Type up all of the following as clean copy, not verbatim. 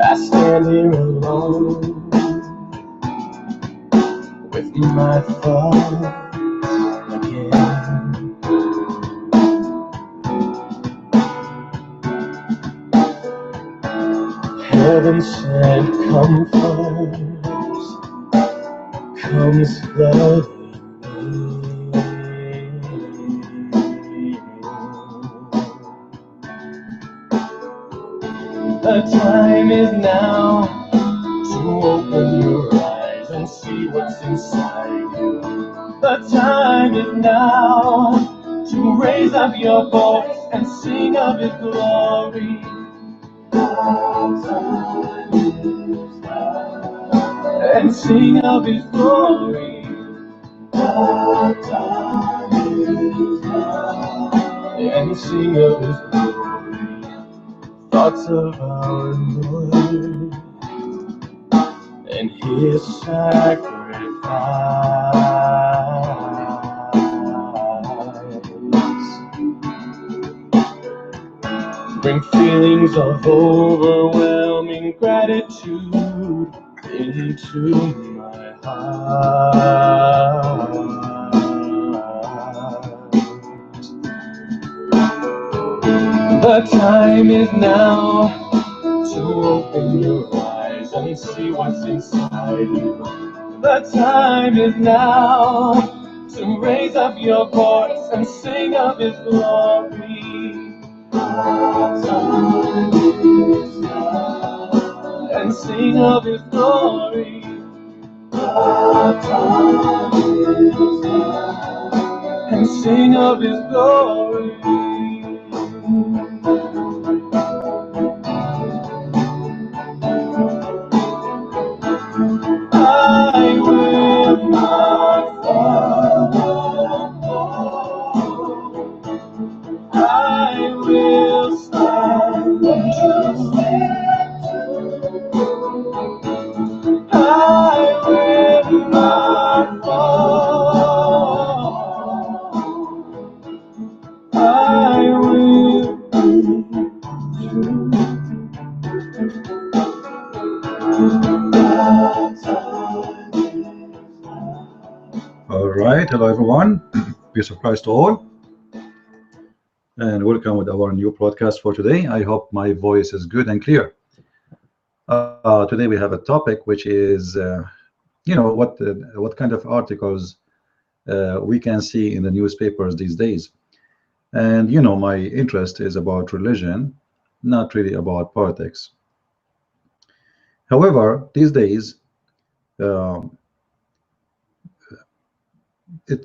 I stand here alone with my thoughts again. Heaven sent comfort comes flooding me. The time is now to open your eyes and see what's inside you. The time is now to raise up your voice and sing of His glory. And sing of His glory. And sing of His glory. Thoughts of our Lord and His sacrifice. Bring feelings of overwhelming gratitude into my heart. The time is now to open your eyes and see what's inside you. The time is now to raise up your voice and sing of His glory. And sing of His glory. And sing of His glory. I will not fall. I will stand true. I will not fall. I will be true. All right, hello everyone. Peace of Christ to all, and welcome with our new broadcast for today. I hope my voice is good and clear. Today we have a topic which is, what kind of articles we can see in the newspapers these days. And my interest is about religion, not really about politics. However, these days,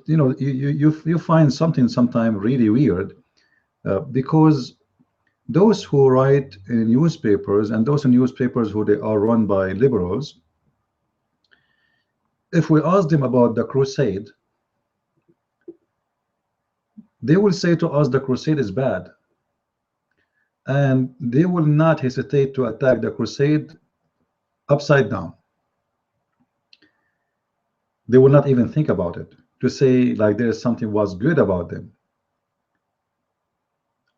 you find something sometimes really weird, because those who write in newspapers and those in newspapers who they are run by liberals, if we ask them about the crusade, they will say to us the crusade is bad, and they will not hesitate to attack the crusade upside down. They will not even think about it to say like there's something was good about them.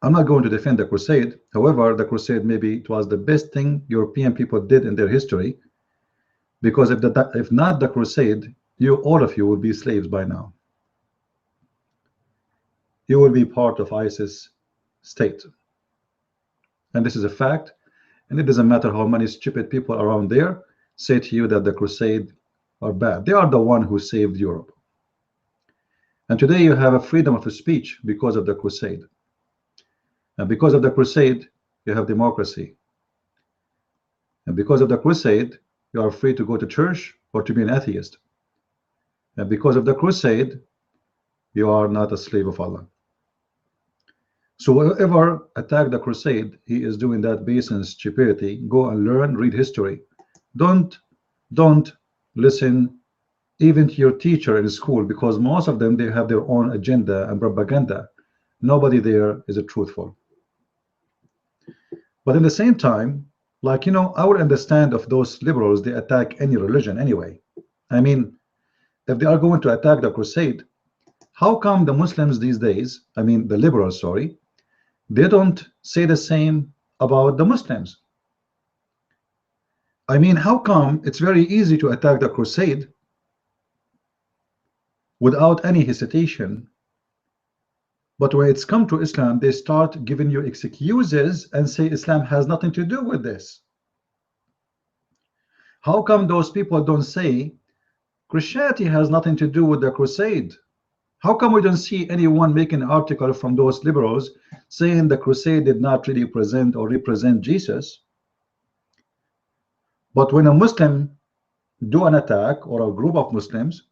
I'm not going to defend the crusade. However, the crusade, maybe it was the best thing European people did in their history, because if not the crusade, all of you will be slaves by now. You will be part of ISIS state, and this is a fact. And it doesn't matter how many stupid people around there say to you that the crusade are bad. They are the one who saved Europe. And today you have a freedom of speech because of the crusade. And because of the crusade, you have democracy. And because of the crusade, you are free to go to church or to be an atheist. And because of the crusade, you are not a slave of Allah. So whoever attacked the crusade, he is doing that based on stupidity. Go and learn, read history. Don't listen even to your teacher in school, because most of them, they have their own agenda and propaganda. Nobody there is a truthful. But in the same time, Like, you know, I would understand if those liberals, they attack any religion anyway. I mean, if they are going to attack the crusade, how come the Muslims these days, I mean the liberals, sorry, they don't say the same about the Muslims? I mean, how come it's very easy to attack the crusade without any hesitation, but when it's come to Islam, they start giving you excuses and say Islam has nothing to do with this? How come those people don't say Christianity has nothing to do with the crusade? How come we don't see anyone making an article from those liberals saying the crusade did not really present or represent Jesus? But when a Muslim do an attack, or a group of Muslims,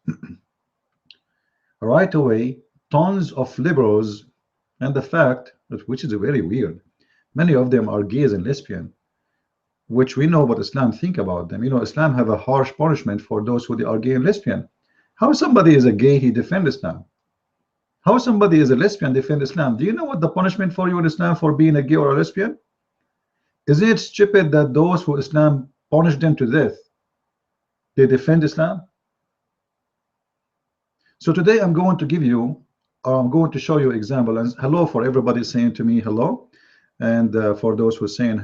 right away tons of liberals, and the fact that, which is very weird, many of them are gays and lesbian, which we know what Islam think about them. You know, Islam have a harsh punishment for those who are gay and lesbian. How somebody is a gay, he defend Islam? How somebody is a lesbian defend Islam? Do you know what the punishment for you in Islam for being a gay or a lesbian? Isn't it stupid that those who Islam punish them to death, they defend Islam? So today I'm going to give you, or I'm going to show you example. And hello for everybody saying to me hello, and for those who are saying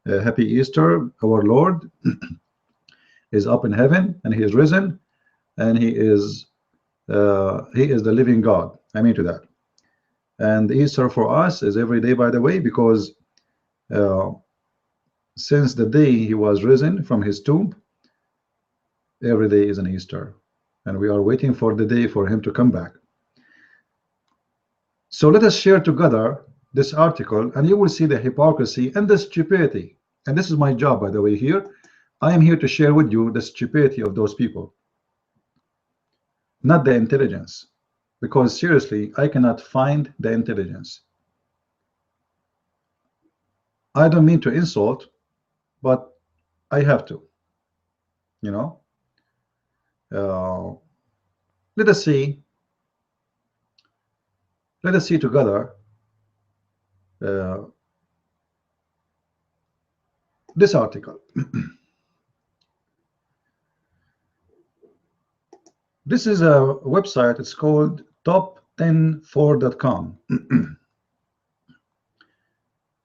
happy Easter. Our Lord is up in heaven and he is risen, and he is the living God. I mean to that. And Easter for us is every day, by the way, because since the day he was risen from his tomb, every day is an Easter, and we are waiting for the day for him to come back. So let us share together this article, and you will see the hypocrisy and the stupidity. And this is my job, by the way. Here I am here to share with you the stupidity of those people, not the intelligence, because seriously I cannot find the intelligence. I don't mean to insult, but I have to, you know. Let us see together this article. This is a website. It's called top104.com.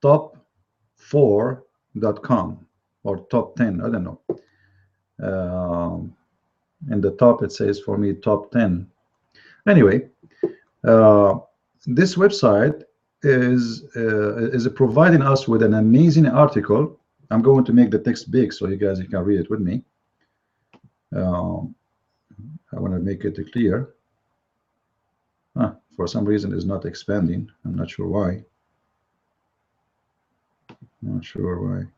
top4.com or top 10, I don't know. In the top it says for me top 10. Anyway, this website is providing us with an amazing article. I'm going to make the text big so you guys can read it with me. I want to make it clear. For some reason it's not expanding. I'm not sure why. Not sure why.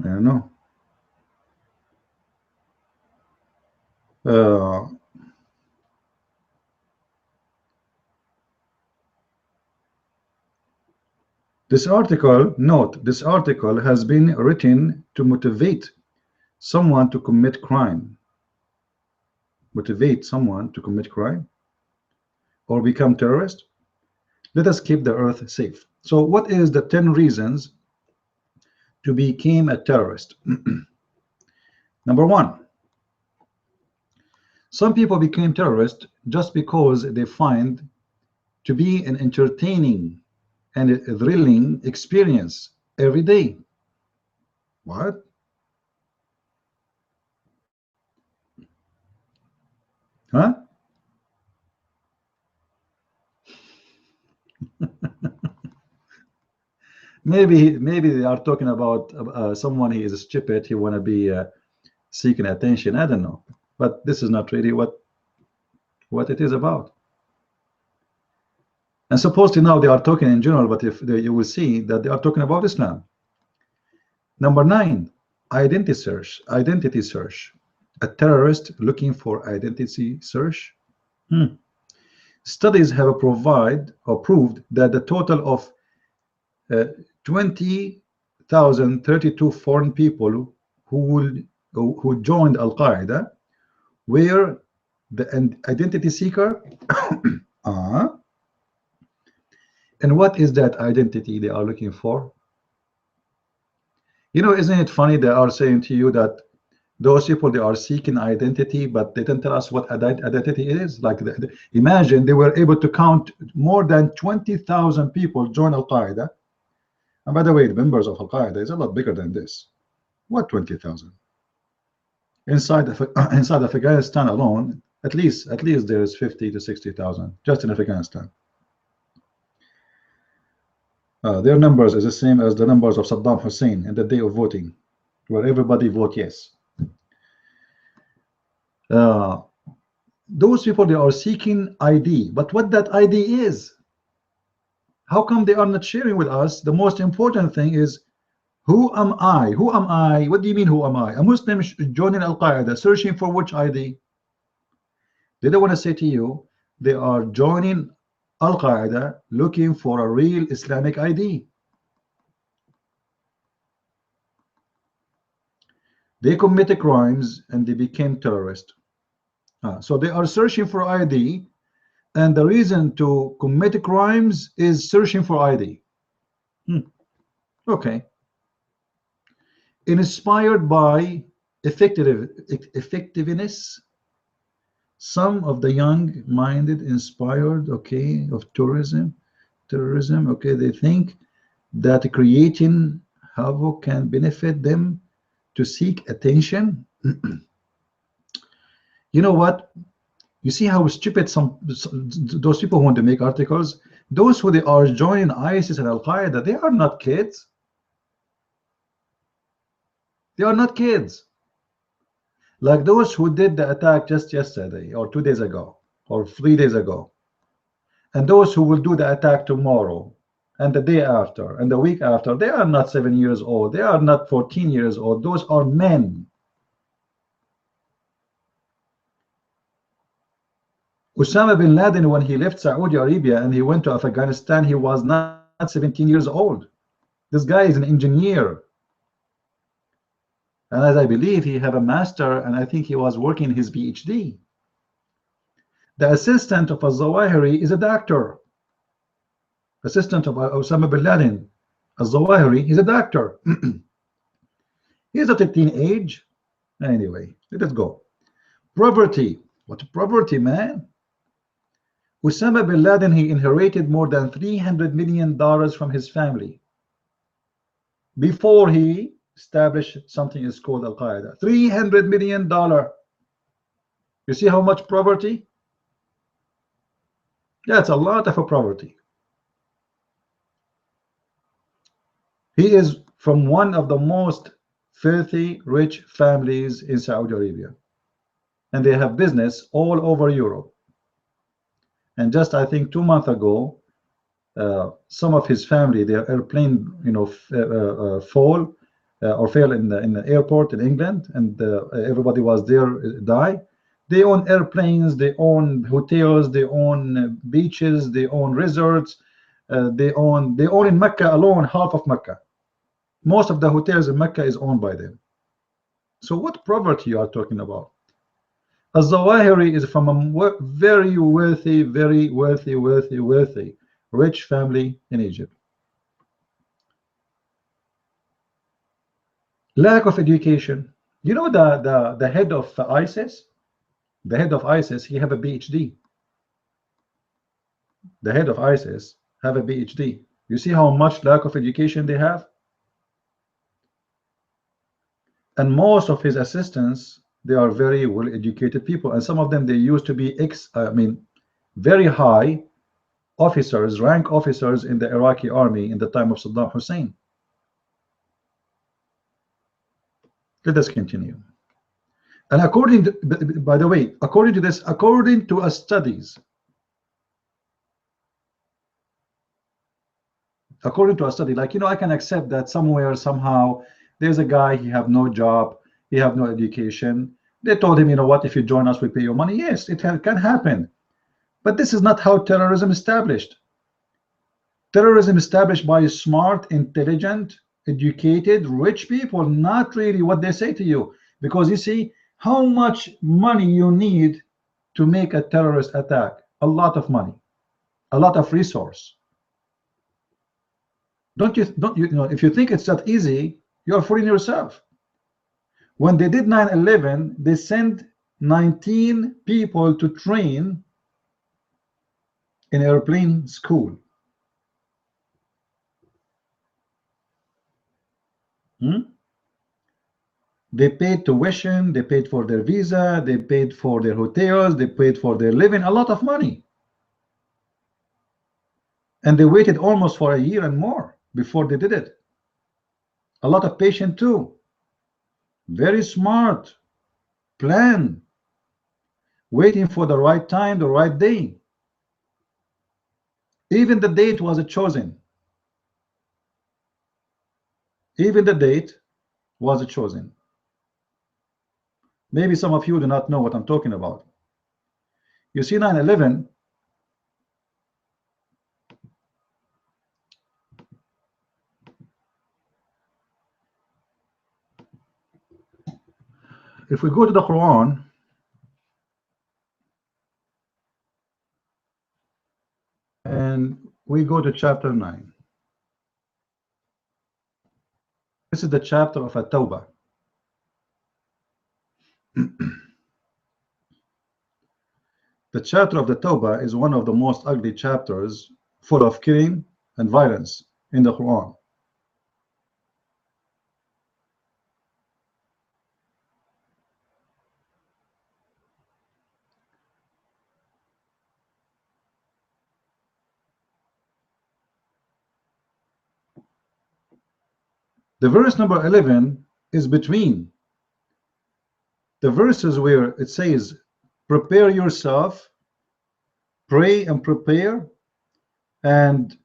I don't know. This article, note, this article has been written to motivate someone to commit crime. Motivate someone to commit crime or become terrorist. Let us keep the earth safe. So what is the 10 reasons to become a terrorist? Number 1, some people became terrorists just because they find to be an entertaining and a thrilling experience every day. What? Huh? maybe they are talking about someone. He is stupid, he want to be seeking attention. I don't know, but this is not really what it is about. And supposedly now they are talking in general, but if you will see that they are talking about Islam. Number 9, identity search. A terrorist looking for identity search. Studies have proved that the total of 20,032 foreign people who joined Al-Qaeda were the identity seeker. uh, and what is that identity they are looking for? You know, isn't it funny they are saying to you that those people, they are seeking identity, but they didn't tell us what identity is. Like, imagine they were able to count more than 20,000 people join Al-Qaeda. And by the way, the members of Al-Qaeda is a lot bigger than this. What 20,000? Inside Afghanistan alone, at least there is 50 to 60,000 just in Afghanistan. Their numbers is the same as the numbers of Saddam Hussein in the day of voting, where everybody vote yes. Those people, they are seeking ID, but what that ID is, how come they are not sharing with us? The most important thing is, who am I? Who am I? What do you mean, who am I? A Muslim joining Al-Qaeda, searching for which ID? They don't want to say to you, they are joining Al-Qaeda looking for a real Islamic ID. They committed crimes and they became terrorists. So they are searching for ID, and the reason to commit crimes is searching for ID. Okay. Inspired by effectiveness, some of the young-minded inspired, okay, of terrorism, okay, they think that creating havoc can benefit them to seek attention. You know what? You see how stupid those people who want to make articles, those who they are joining ISIS and Al-Qaeda, they are not kids. They are not kids. Like those who did the attack just yesterday or 2 days ago or 3 days ago, and those who will do the attack tomorrow and the day after and the week after, they are not 7 years old. They are not 14 years old. Those are men. Osama bin Laden, when he left Saudi Arabia and he went to Afghanistan, he was not 17 years old. This guy is an engineer. And as I believe, he had a master, and I think he was working his PhD. The assistant of al-Zawahiri is a doctor. Assistant of Osama bin Laden, al-Zawahiri, is a doctor. He's at a teenage. Anyway, let us go. Poverty. What poverty, man? Osama bin Laden, he inherited more than $300 million from his family before he established something is called Al-Qaeda. $300 million. You see how much poverty? That's a lot of a poverty. He is from one of the most filthy rich families in Saudi Arabia, and they have business all over Europe. And just I think 2 months ago, some of his family, their airplane, fell in the airport in England, and everybody was there, die. They own airplanes, they own hotels, they own beaches, they own resorts, they own in Mecca alone half of Mecca. Most of the hotels in Mecca is owned by them. So what poverty you are talking about? Al-Zawahiri is from a very wealthy, rich family in Egypt. Lack of education. You know the head of ISIS? The head of ISIS, he have a PhD. The head of ISIS have a PhD. You see how much lack of education they have? And most of his assistants, they are very well educated people, and some of them, they used to be very high officers, rank officers in the Iraqi army in the time of Saddam Hussein. Let us continue. And according to, by the way, according to this, according to studies, according to a study, like, I can accept that somewhere, somehow, there's a guy, he have no job, he have no education. They told him, what, if you join us, we pay you money. Yes, it can happen. But this is not how terrorism is established. Terrorism is established by smart, intelligent, educated, rich people, not really what they say to you. Because you see how much money you need to make a terrorist attack? A lot of money, a lot of resource. Don't you know, if you think it's that easy, you're fooling yourself. When they did 9/11, they sent 19 people to train in airplane school. They paid tuition, they paid for their visa, they paid for their hotels, they paid for their living, a lot of money. And they waited almost for a year and more before they did it. A lot of patience too. Very smart plan, waiting for the right time, the right day. Even the date was chosen. Even the date was chosen. Maybe some of you do not know what I'm talking about. You see, 9/11, if we go to the Quran, and we go to chapter 9. This is the chapter of At-Tawbah. The chapter of the Tawbah is one of the most ugly chapters, full of killing and violence in the Quran. The verse number 11 is between the verses where it says, prepare yourself, pray and prepare, and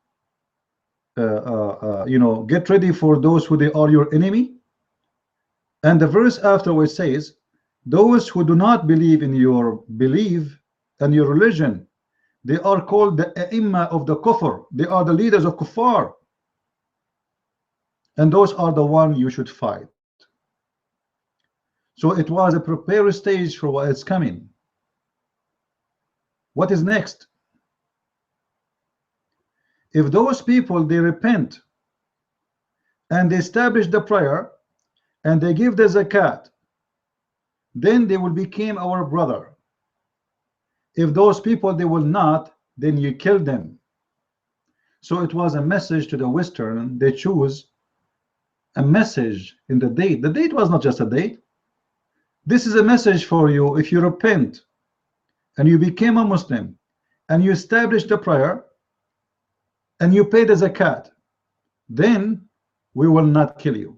you know, get ready for those who they are your enemy. And the verse afterwards says, those who do not believe in your belief and your religion, they are called the A'imma of the Kufr. They are the leaders of Kuffar. And those are the one you should fight. So it was a prepare stage for what is coming. What is next? If those people, they repent and they establish the prayer and they give the zakat, then they will become our brother. If those people, they will not, then you kill them. So it was a message to the Western. They choose a message in the date. The date was not just a date. This is a message for you. If you repent and you became a Muslim and you establish the prayer and you pay the zakat, then we will not kill you.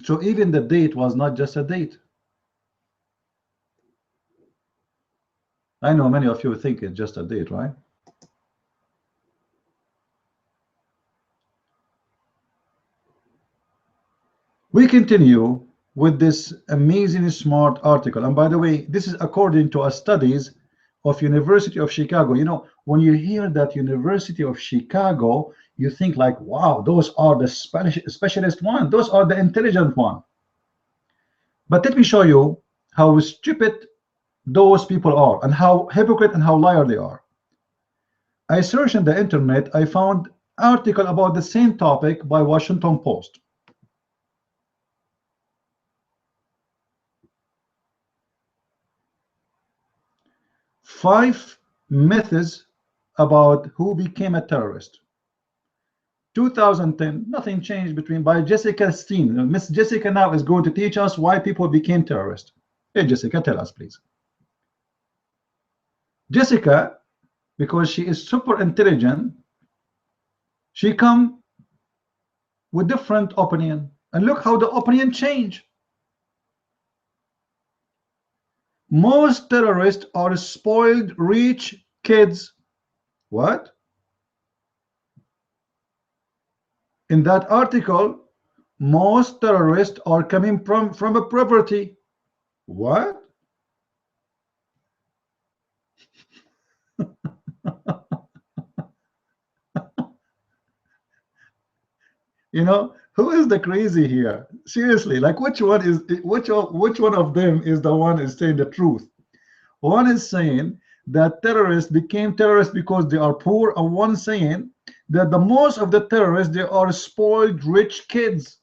So even the date was not just a date. I know many of you think it's just a date, right? We continue with this amazing smart article. And by the way, this is according to a studies of University of Chicago. You know, when you hear that University of Chicago, you think like, wow, those are the specialist one. Those are the intelligent one. But let me show you how stupid those people are and how hypocrite and how liar they are. I searched in the internet, I found article about the same topic by Washington Post. Five myths about who became a terrorist. 2010, nothing changed between by Jessica Steen. Miss Jessica now is going to teach us why people became terrorists. Hey, Jessica, tell us, please. Jessica, because she is super intelligent, she come with different opinion. And look how the opinion changed. Most terrorists are spoiled rich kids. What? In that article, most terrorists are coming from a poverty. What? You know, Who is the crazy here? Seriously, like which one of them is the one is saying the truth? One is saying that terrorists became terrorists because they are poor, and one saying that the most of the terrorists they are spoiled rich kids.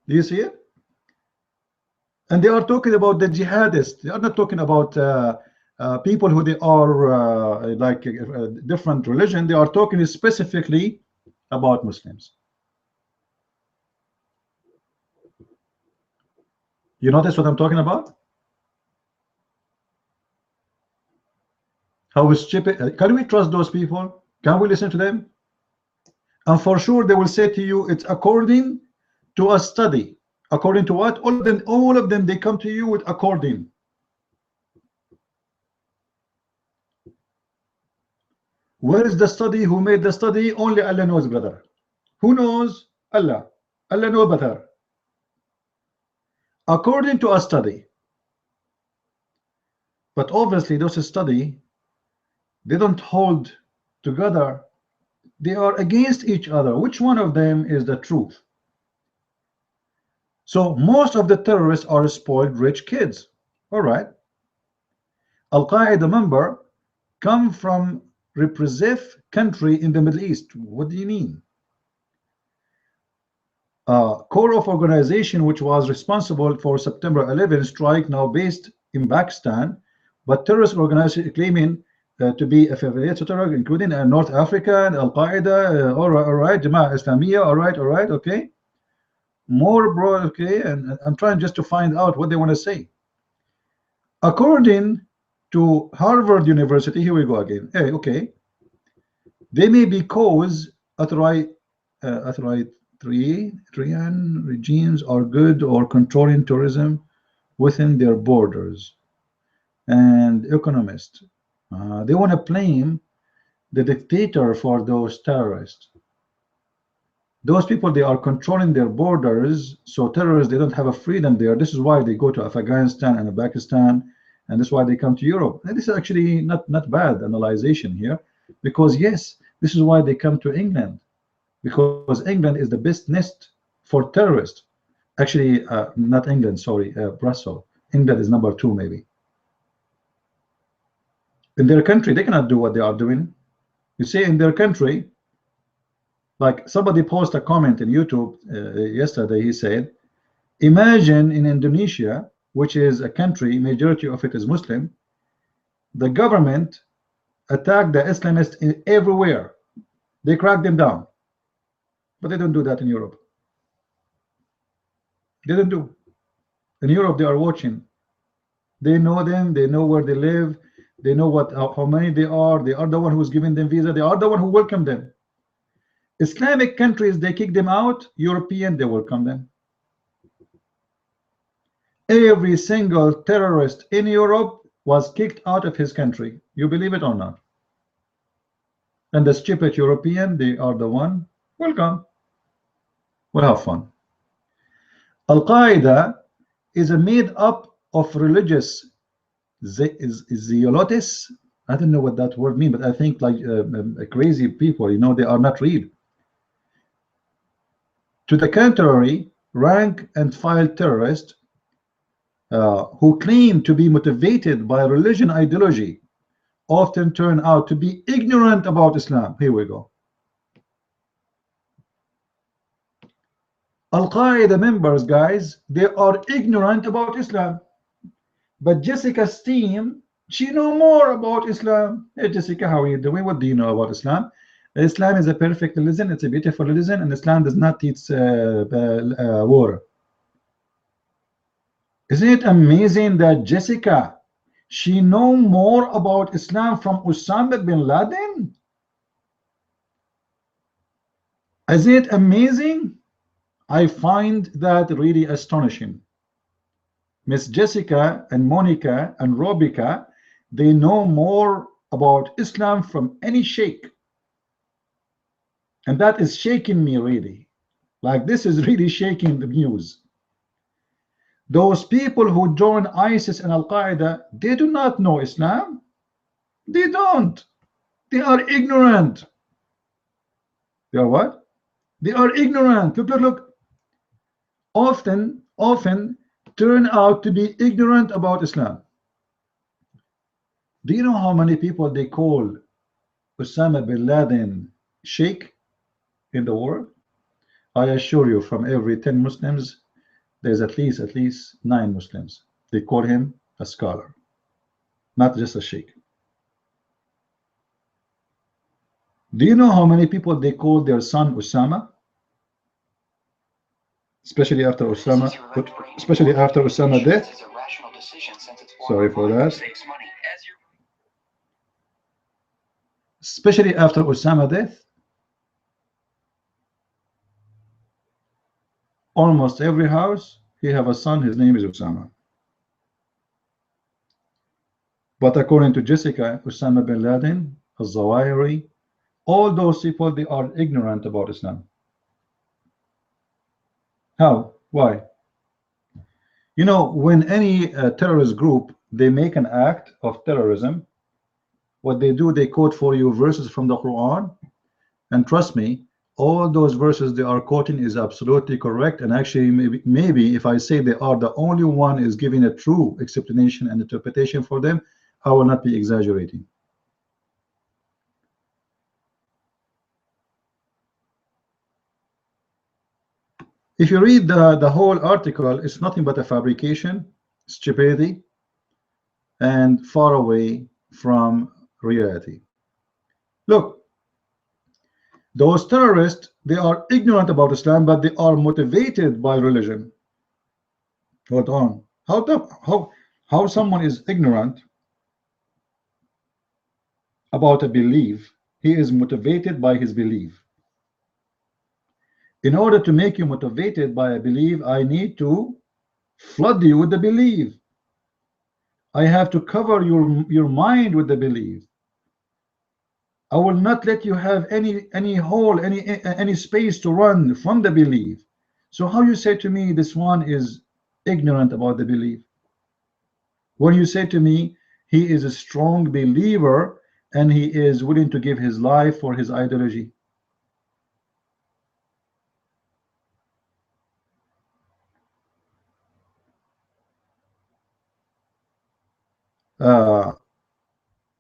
Do you see it? And they are talking about the jihadists. They are not talking about people who they are like different religion. They are talking specifically about Muslims. You notice what I'm talking about? How stupid? Can we trust those people? Can we listen to them? And for sure, they will say to you, it's according to a study. According to what? All of them, they come to you with according. Where is the study? Who made the study? Only Allah knows, brother. Who knows? Allah. Allah knows better. According to a study. But obviously, those study, they don't hold together. They are against each other. Which one of them is the truth? So most of the terrorists are spoiled rich kids. All right. Al-Qaeda member come from repressive country in the Middle East. What do you mean? Core of organization which was responsible for September 11 strike, now based in Pakistan, but terrorist organization claiming to be affiliated to terror, including North Africa and Al-Qaeda. All right, Jama'ah Islamiyah. All right, okay. More broad, okay, and I'm trying just to find out what they want to say. According to Harvard University, here we go again. Hey, okay, they may be cause authoritarian regimes are good or controlling tourism within their borders. And economists, they want to blame the dictator for those terrorists. Those people, they are controlling their borders, so terrorists, they don't have a freedom there. This is why they go to Afghanistan and Pakistan, and this is why they come to Europe. And this is actually not bad analyzation here, because yes, this is why they come to England, because England is the best nest for terrorists. Actually, not England, sorry, Brussels. England is number 2 maybe. In their country, they cannot do what they are doing. You see, in their country, like somebody posted a comment in YouTube yesterday. He said, imagine in Indonesia, which is a country, majority of it is Muslim, the government attacked the Islamists everywhere. They crack them down. But they don't do that in Europe. They don't do. In Europe, they are watching. They know them. They know where they live. They know how many they are. They are the one who's giving them visa. They are the one who welcome them. Islamic countries, they kick them out. European, they welcome them. Every single terrorist in Europe was kicked out of his country. You believe it or not? And the stupid European, they are the one. Welcome. We'll have fun. Al-Qaeda is made up of religious zealotes. I don't know what that word means, but I think like crazy people, you know, they are not real. To the contrary, rank and file terrorists who claim to be motivated by religion ideology often turn out to be ignorant about Islam. Here we go. Al-Qaeda members, guys, they are ignorant about Islam. But Jessica's team, she know more about Islam. Hey, Jessica, how are you doing? What do you know about Islam? Islam is a perfect religion. It's a beautiful religion, and Islam does not teach war. Isn't it amazing that Jessica, she know more about Islam from Osama bin Laden? Isn't it amazing? I find that really astonishing. Miss Jessica and Monica and Robica, they know more about Islam from any sheikh. And that is shaking me really. Like this is really shaking the news. Those people who join ISIS and Al-Qaeda, they do not know Islam. They don't. They are ignorant. They are what? They are ignorant. Look, look, look. Often turn out to be ignorant about Islam. Do you know how many people they call Osama bin Laden Sheikh in the world? I assure you, from every 10 Muslims, there's at least 9 Muslims. They call him a scholar, not just a sheikh. Do you know how many people they call their son Osama? Especially after Osama death. Sorry for that. Especially after Osama death, almost every house he have a son, his name is Osama. But according to Jessica, Osama bin Laden, al-Zawahiri, all those people, they are ignorant about Islam. How? Why? You know, when any terrorist group, they make an act of terrorism, what they do, they quote for you verses from the Quran, and trust me, all those verses they are quoting is absolutely correct. And actually, maybe if I say they are the only one is giving a true explanation and interpretation for them, I will not be exaggerating. If you read the whole article, it's nothing but a fabrication, stupidity, and far away from reality. Look, those terrorists, they are ignorant about Islam, but they are motivated by religion. Hold on. How someone is ignorant about a belief, he is motivated by his belief. In order to make you motivated by a belief, I need to flood you with the belief. I have to cover your mind with the belief. I will not let you have any hole, any space to run from the belief. So how you say to me this one is ignorant about the belief? When you say to me he is a strong believer and he is willing to give his life for his ideology.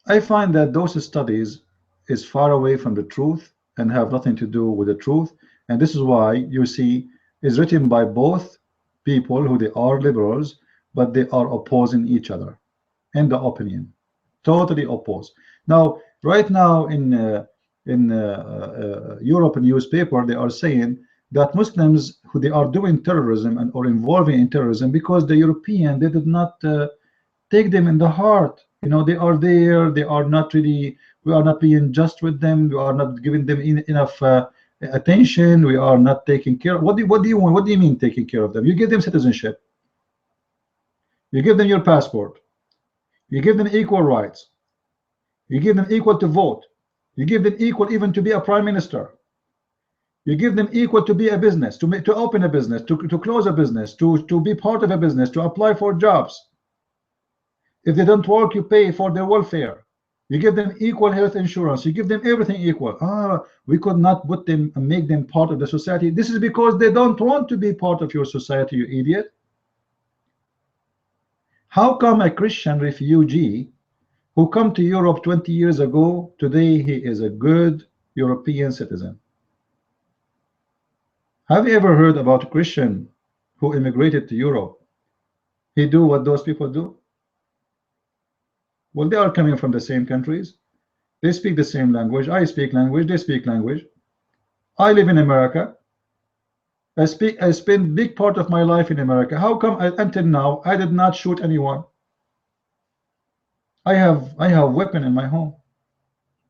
I find that those studies is far away from the truth and have nothing to do with the truth, and this is why you see is written by both people who they are liberals, but they are opposing each other in the opinion, totally opposed. Now, right now in European newspaper, they are saying that Muslims who they are doing terrorism and or involving in terrorism because the European they did not take them in the heart. You know, they are there, they are not really, we are not being just with them, we are not giving them enough attention, we are not taking care. What do you want? What do you mean taking care of them? You give them citizenship, you give them your passport, you give them equal rights, you give them equal to vote, you give them equal even to be a prime minister, you give them equal to be a business, to open a business, to close a business, to be part of a business, to apply for jobs. If they don't work, you pay for their welfare. You give them equal health insurance. You give them everything equal. We could not put them and make them part of the society. This is because they don't want to be part of your society, you idiot. How come a Christian refugee who come to Europe 20 years ago, today he is a good European citizen? Have you ever heard about a Christian who immigrated to Europe? He do what those people do? Well, they are coming from the same countries. They speak the same language. I speak language. They speak language. I live in America. I spend big part of my life in America. How come until now I did not shoot anyone? I have weapon in my home.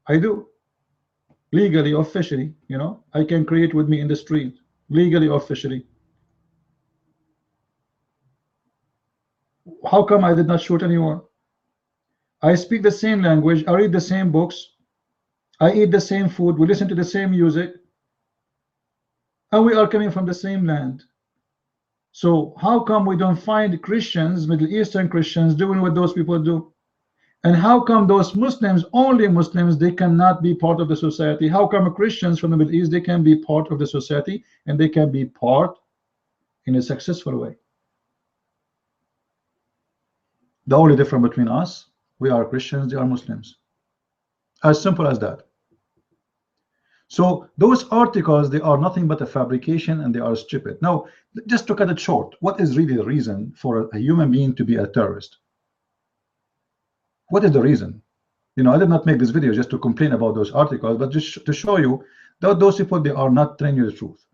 I do. Legally, officially, you know, I can create with me in the street. Legally, officially. How come I did not shoot anyone? I speak the same language. I read the same books. I eat the same food. We listen to the same music. And we are coming from the same land. So how come we don't find Christians, Middle Eastern Christians, doing what those people do? And how come those Muslims, only Muslims, they cannot be part of the society? How come Christians from the Middle East, they can be part of the society and they can be part in a successful way? The only difference between us, we are Christians, they are Muslims. As simple as that. So those articles, they are nothing but a fabrication and they are stupid. Now, just to cut it short, what is really the reason for a human being to be a terrorist? What is the reason? You know, I did not make this video just to complain about those articles, but just to show you that those people, they are not telling you the truth.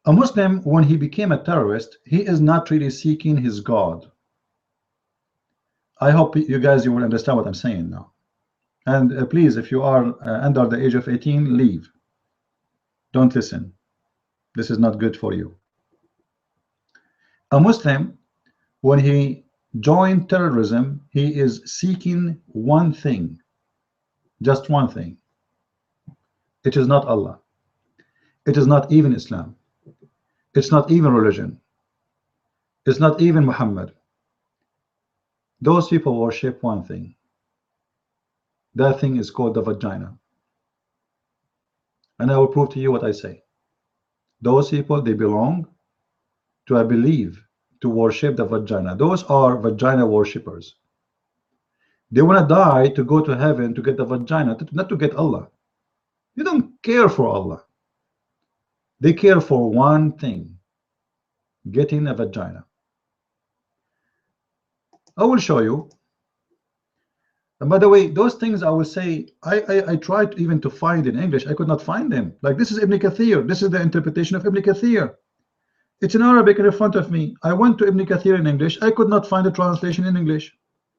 A Muslim, when he became a terrorist, he is not really seeking his God. I hope you guys, you will understand what I'm saying now. And please, if you are under the age of 18, leave. Don't listen. This is not good for you. A Muslim, when he joined terrorism, he is seeking one thing, just one thing. It is not Allah. It is not even Islam. It's not even religion. It's not even Muhammad. Those people worship one thing. That thing is called the vagina. And I will prove to you what I say. Those people, they belong to, I believe, to worship the vagina. Those are vagina worshippers. They want to die to go to heaven to get the vagina, not to get Allah. You don't care for Allah. They care for one thing, getting a vagina. I will show you. And by the way, those things I will say, I tried even to find in English. I could not find them. Like this is Ibn Kathir. This is the interpretation of Ibn Kathir. It's in Arabic in front of me. I went to Ibn Kathir in English. I could not find a translation in English.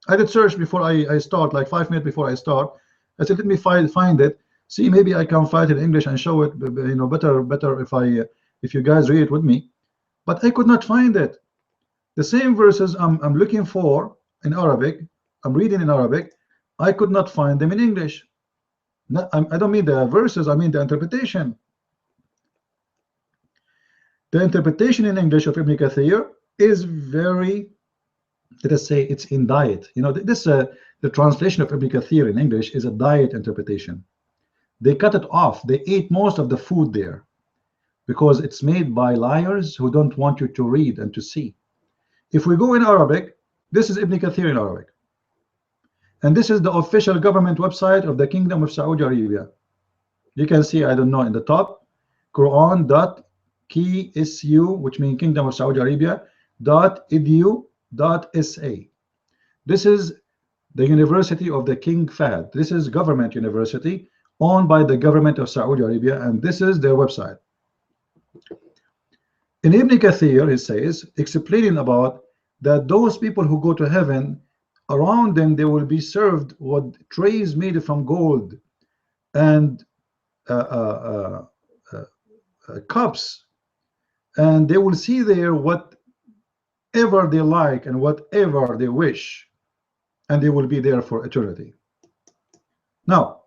I did search before I start, like 5 minutes before I start. I said, let me find it. See, maybe I can find it in English and show it. You know, better if you guys read it with me. But I could not find it. The same verses I'm looking for in Arabic. I'm reading in Arabic. I could not find them in English. I don't mean the verses. I mean the interpretation. The interpretation in English of Ibn Kathir is very, let us say, it's in diet. You know, the translation of Ibn Kathir in English is a diet interpretation. They cut it off. They ate most of the food there because it's made by liars who don't want you to read and to see. If we go in Arabic, this is Ibn Kathir in Arabic. And this is the official government website of the Kingdom of Saudi Arabia. You can see, I don't know, in the top, Quran.KSU, which means Kingdom of Saudi Arabia, .edu.sa. This is the University of the King Fahd. This is government university owned by the government of Saudi Arabia, and this is their website. In Ibn Kathir, he says, explaining about that those people who go to heaven, around them they will be served with trays made from gold and cups, and they will see there whatever they like and whatever they wish, and they will be there for eternity. Now,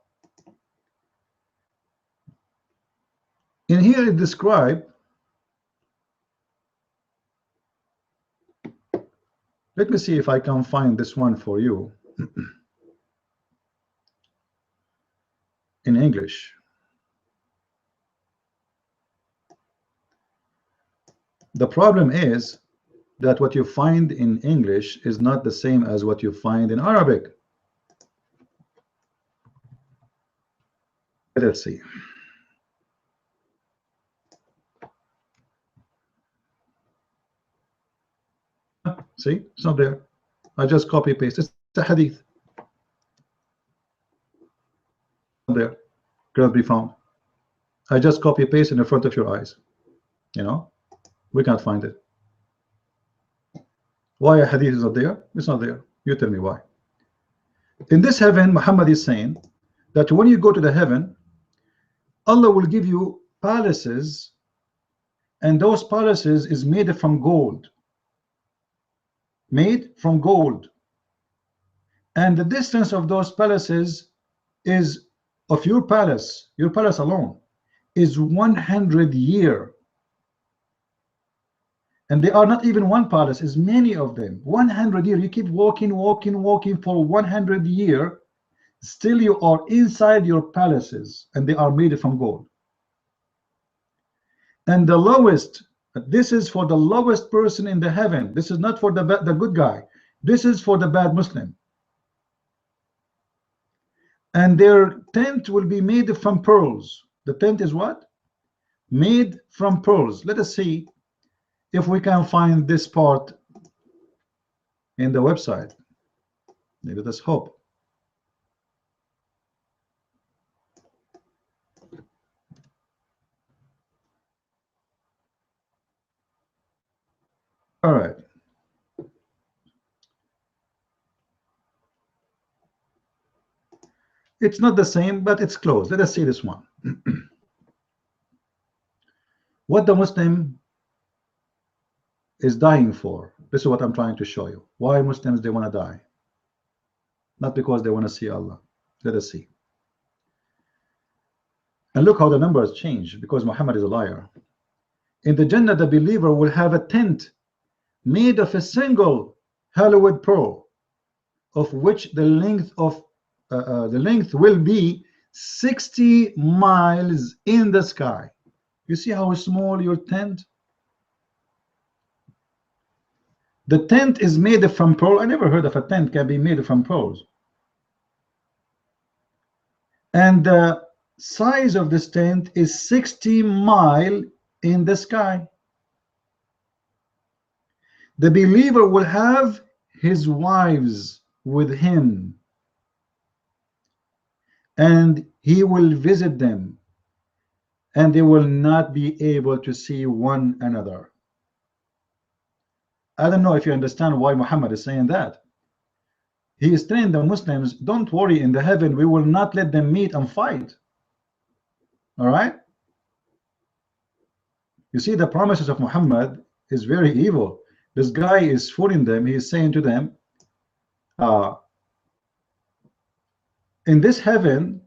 in here it describes, let me see if I can find this one for you in English. The problem is that what you find in English is not the same as what you find in Arabic. Let's see. See, it's not there. I just copy paste. It's a hadith. There, cannot be found. I just copy paste in the front of your eyes. You know, we can't find it. Why a hadith is not there? It's not there. You tell me why. In this heaven, Muhammad is saying that when you go to the heaven, Allah will give you palaces, and those palaces is made from gold. Made from gold. And the distance of those palaces is of your palace alone is 100 years. And they are not even one palace, is many of them. 100 years, you keep walking for 100 years, still you are inside your palaces, and they are made from gold. And the lowest, this is for the lowest person in the heaven. This is not for the good guy. This is for the bad Muslim. And their tent will be made from pearls. The tent is what? Made from pearls. Let us see if we can find this part in the website. Let us hope. All right. It's not the same, but it's close. Let us see this one. What the Muslim is dying for. This is what I'm trying to show you. Why Muslims, they want to die. Not because they want to see Allah. Let us see. And look how the numbers change, because Muhammad is a liar. In the Jannah, the believer will have a tent made of a single hallowed pearl, of which the length will be 60 miles in the sky. You see how small your tent? The tent is made from pearl. I never heard of a tent can be made from pearls. And the size of this tent is 60 miles in the sky. The believer will have his wives with him, and he will visit them, and they will not be able to see one another. I don't know if you understand why Muhammad is saying that. He is telling the Muslims, don't worry, in the heaven we will not let them meet and fight. All right? You see, the promises of Muhammad is very evil. This guy is fooling them. He is saying to them, in this heaven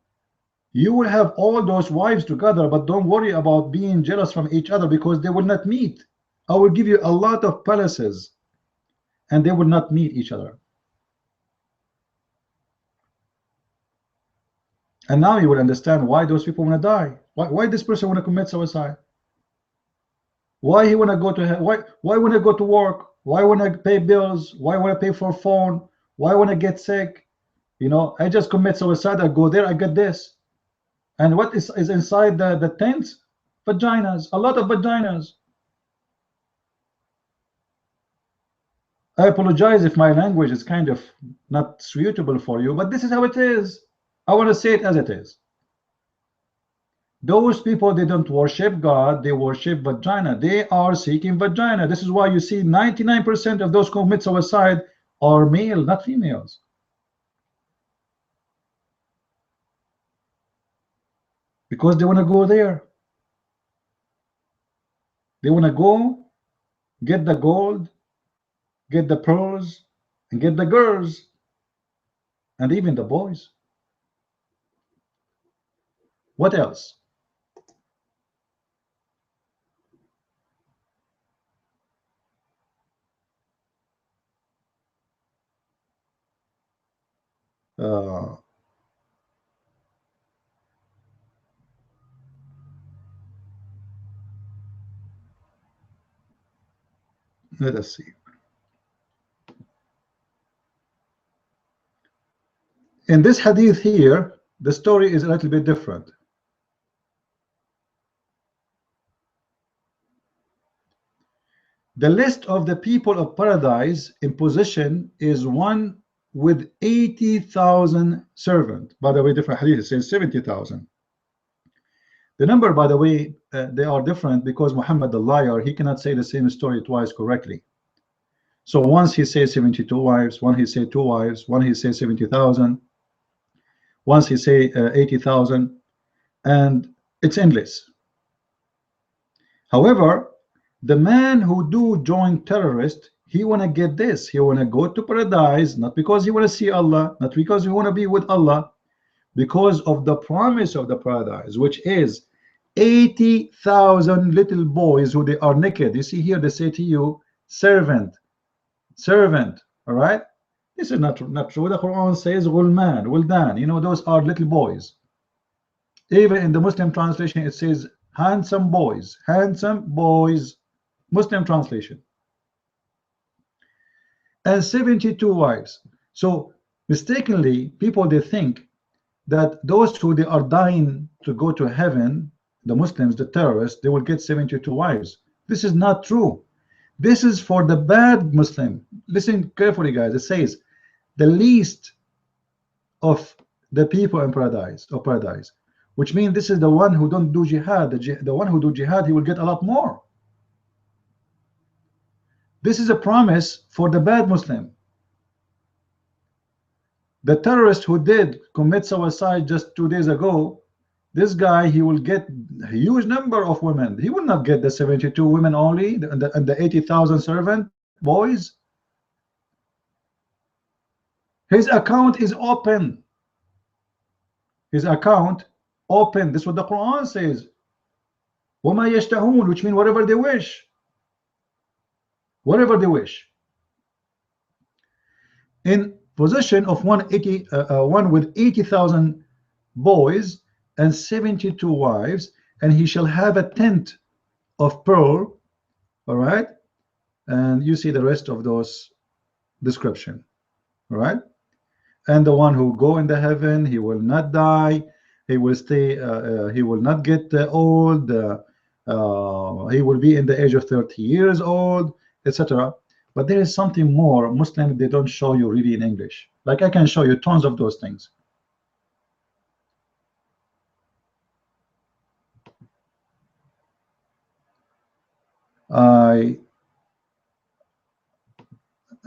you will have all those wives together, but don't worry about being jealous from each other, because they will not meet. I will give you a lot of palaces, and they will not meet each other. And now you will understand why those people want to die. Why this person want to commit suicide? Why he want to go to why want to go to work? Why want to pay bills? Why want to pay for a phone? Why want to get sick? You know, I just commit suicide. I go there, I get this. And what is inside the tent? Vaginas, a lot of vaginas. I apologize if my language is kind of not suitable for you, but this is how it is. I want to say it as it is. Those people, they don't worship God, they worship vagina. They are seeking vagina. This is why you see 99% of those who commit suicide are male, not females. Because they want to go there. They want to go, get the gold, get the pearls, and get the girls, and even the boys. What else? Let us see. In this hadith here, the story is a little bit different. The list of the people of paradise in position is one with 80,000 servants. By the way, different hadith says 70,000. The number, by the way, they are different because Muhammad the liar, he cannot say the same story twice correctly. So once he says 72 wives, one he say 2 wives, one he say 70,000, once he say 80,000, and it's endless. However, the man who do join terrorist, he want to get this. He want to go to paradise, not because he want to see Allah, not because he want to be with Allah, because of the promise of the paradise, which is 80,000 little boys who they are naked. You see here they say to you servant, servant. All right, this is not true. The Quran says gulman, wildan. You know, those are little boys. Even in the Muslim translation it says handsome boys, handsome boys, Muslim translation. And 72 wives. So mistakenly people they think that those who they are dying to go to heaven, the Muslims, the terrorists, they will get 72 wives. This is not true. This is for the bad Muslim. Listen carefully, guys. It says the least of the people in paradise, or paradise, which means this is the one who don't do jihad. The one who do jihad, he will get a lot more. This is a promise for the bad Muslim. The terrorist who did commit suicide just 2 days ago, this guy, he will get a huge number of women. He will not get the 72 women only and the 80,000 servant boys. His account is open. His account open. This is what the Quran says. وَمَا يَشْتَهُونَ, which means whatever they wish. Whatever they wish. In possession of one with 80,000 boys and 72 wives, and he shall have a tent of pearl. All right, and you see the rest of those description. All right, and the one who go in the heaven, he will not die, he will stay, he will not get old, he will be in the age of 30 years old, etc. But there is something more Muslim they don't show you really in English. Like I can show you tons of those things.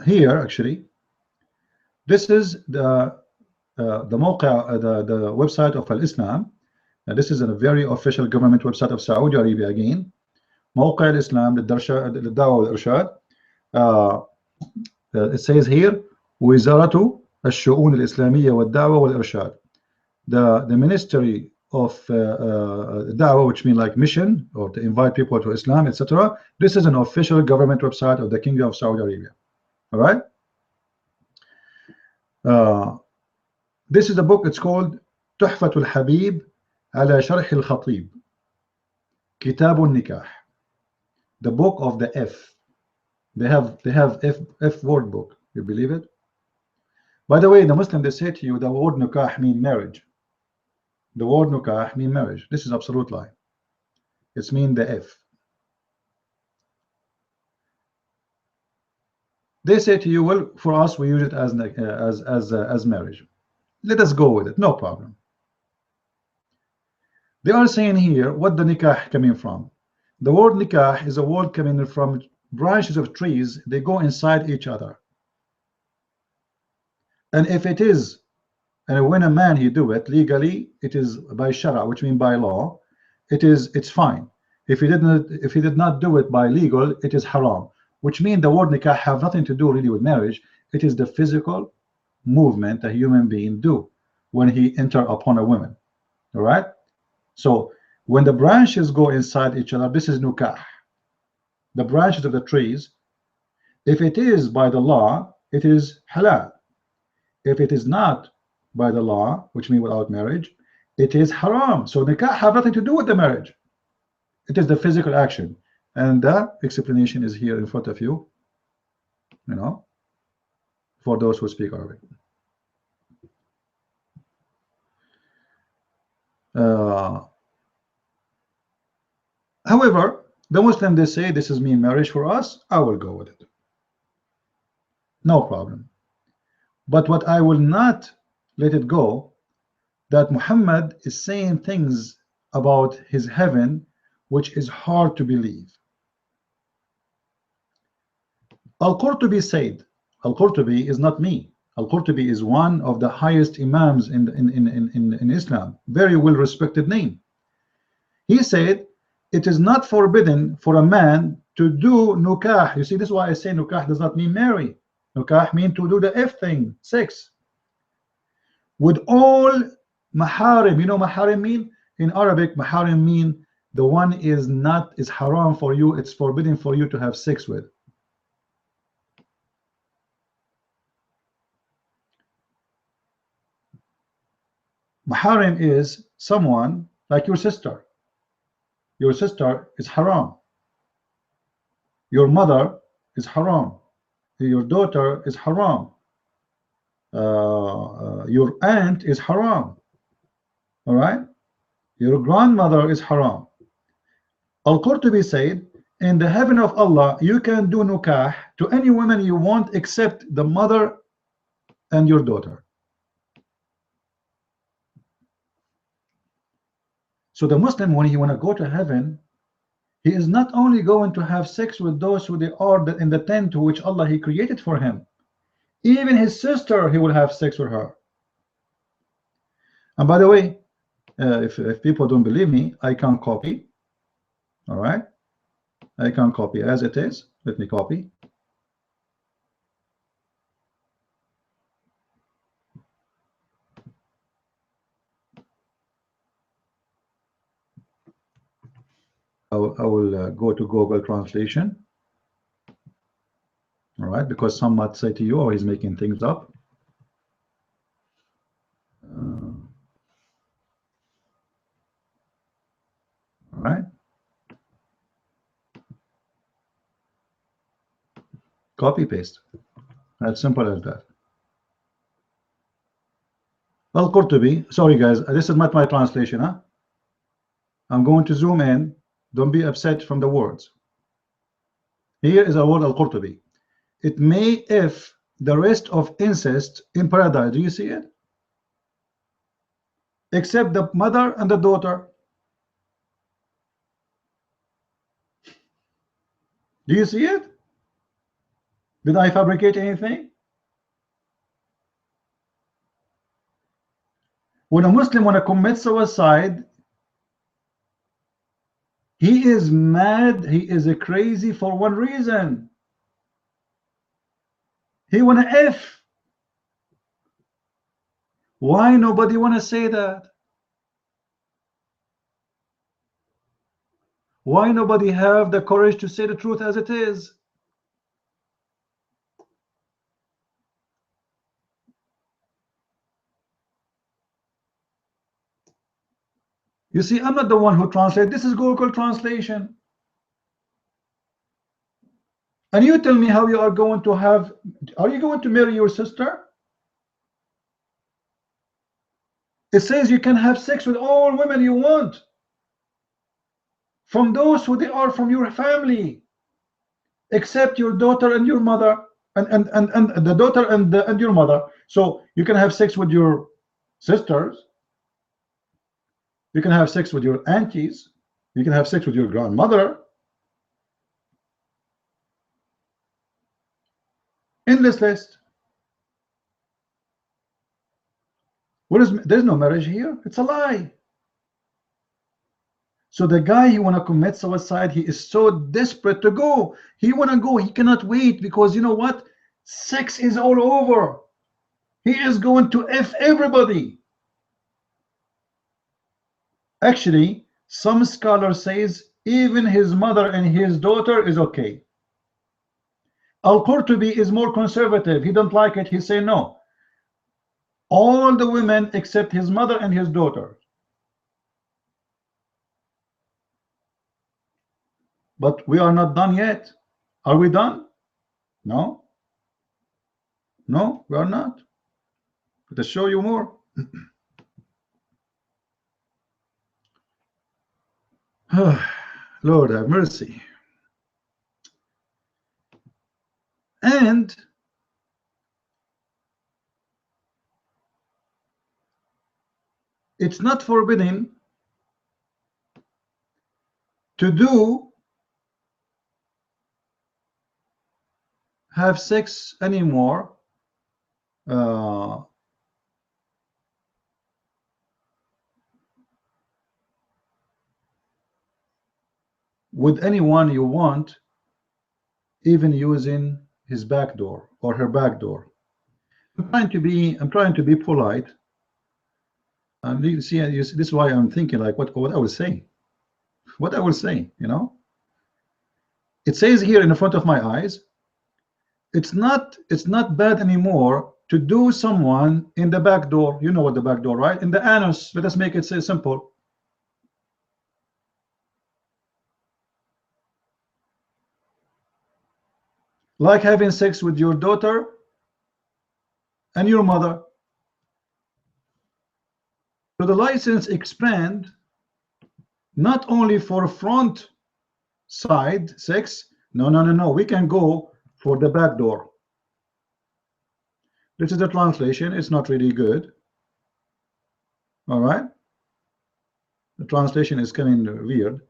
Here actually, this is the website of Al-Islam. This is a very official government website of Saudi Arabia again. موقع الإسلام للدعوة والإرشاد. It says here وزارة الشؤون الإسلامية والدعوة والإرشاد. The Ministry of Da'wah, which means like mission or to invite people to Islam, etc. This is an official government website of the Kingdom of Saudi Arabia. All right. This is the book. It's called تحفة الحبيب على شرح الخطيب كتاب النكاح. The book of the F. They have F word book. You believe it? By the way, the Muslim, they say to you the word nikah mean marriage. The word nikah mean marriage. This is absolute lie. It's mean the F. They say to you, well, for us we use it as marriage. Let us go with it, no problem. They are saying here what the nikah coming from. The word nikah is a word coming from branches of trees. They go inside each other. And if it is, and when a man he do it legally, it is by shara, which means by law, it's fine. If he did not do it by legal, it is haram, which means the word nikah have nothing to do really with marriage. It is the physical movement a human being do when he enter upon a woman. All right. So when the branches go inside each other, this is nikah. The branches of the trees, if it is by the law, it is halal. If it is not by the law, which means without marriage, it is haram. So nikah have nothing to do with the marriage. It is the physical action, and the explanation is here in front of you. You know, for those who speak Arabic. However, the Muslim, they say this is mean marriage for us. I will go with it, no problem. But what I will not let it go, that Muhammad is saying things about his heaven which is hard to believe. Al-Qurtubi said, Al-Qurtubi is not me. Al-Qurtubi is one of the highest imams in Islam, very well respected name. He said it is not forbidden for a man to do nukah. You see, this is why I say nukah does not mean marry. Nukah mean to do the F thing, sex, with all maharim. You know maharim mean in Arabic, maharim mean the one is haram for you, it's forbidden for you to have sex with. Maharim is someone like your sister. Your sister is haram. Your mother is haram. Your daughter is haram. Your aunt is haram. All right. Your grandmother is haram. Al-Qurtubi said, in the heaven of Allah, you can do nukah to any woman you want except the mother and your daughter. So the Muslim, when he want to go to heaven, he is not only going to have sex with those who they are in the tent to which Allah he created for him. Even his sister, he will have sex with her. And by the way, if people don't believe me, I can copy. All right, I can copy as it is. Let me copy. I will go to Google Translation. All right, because some might say to you, oh, he's making things up. All right. Copy paste. As simple as that. Al-Qurtubi, sorry guys, this is not my translation, huh? I'm going to zoom in. Don't be upset from the words. Here is a word Al-Qurtubi. It may if the rest of incest in paradise. Do you see it? Except the mother and the daughter. Do you see it? Did I fabricate anything? When a Muslim want to commit suicide, he is mad, he is a crazy for one reason. He want to F. Why nobody want to say that? Why nobody have the courage to say the truth as it is? You see, I'm not the one who translate. This is Google translation. And you tell me how you are going to have, are you going to marry your sister? It says you can have sex with all women you want, from those who they are from your family, except your daughter and your mother, and the daughter and your mother. So you can have sex with your sisters, you can have sex with your aunties, you can have sex with your grandmother. Endless list. There's no marriage here. It's a lie. So the guy, he want to commit suicide. He is so desperate to go. He want to go. He cannot wait because you know what? Sex is all over. He is going to F everybody. Actually, some scholar says even his mother and his daughter is okay. Al-Qurtubi is more conservative. He don't like it. He say no. All the women except his mother and his daughter. But we are not done yet. Are we done? No. No, we are not. To show you more. Lord have mercy. And it's not forbidden to have sex anymore with anyone you want, even using his back door or her back door. I'm trying to be polite. And you see, this is why I'm thinking like what I was saying. what I will say, you know. It says here in front of my eyes, it's not bad anymore to do someone in the back door. You know what the back door, right? In the anus. Let us make it simple. Like having sex with your daughter and your mother. So the license expand not only for front side sex. No. We can go for the back door. This is the translation. It's not really good. All right. The translation is kind of weird.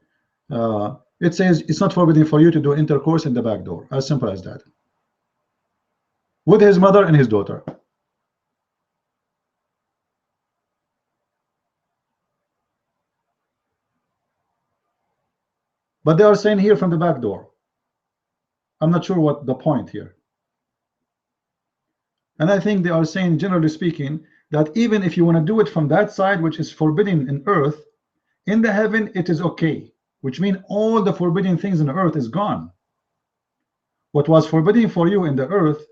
It says it's not forbidden for you to do intercourse in the back door. As simple as that. With his mother and his daughter. But they are saying here from the back door. I'm not sure what the point here. And I think they are saying, generally speaking, that even if you want to do it from that side, which is forbidden in earth, in the heaven it is okay, which means all the forbidden things in the earth is gone. What was forbidden for you in the earth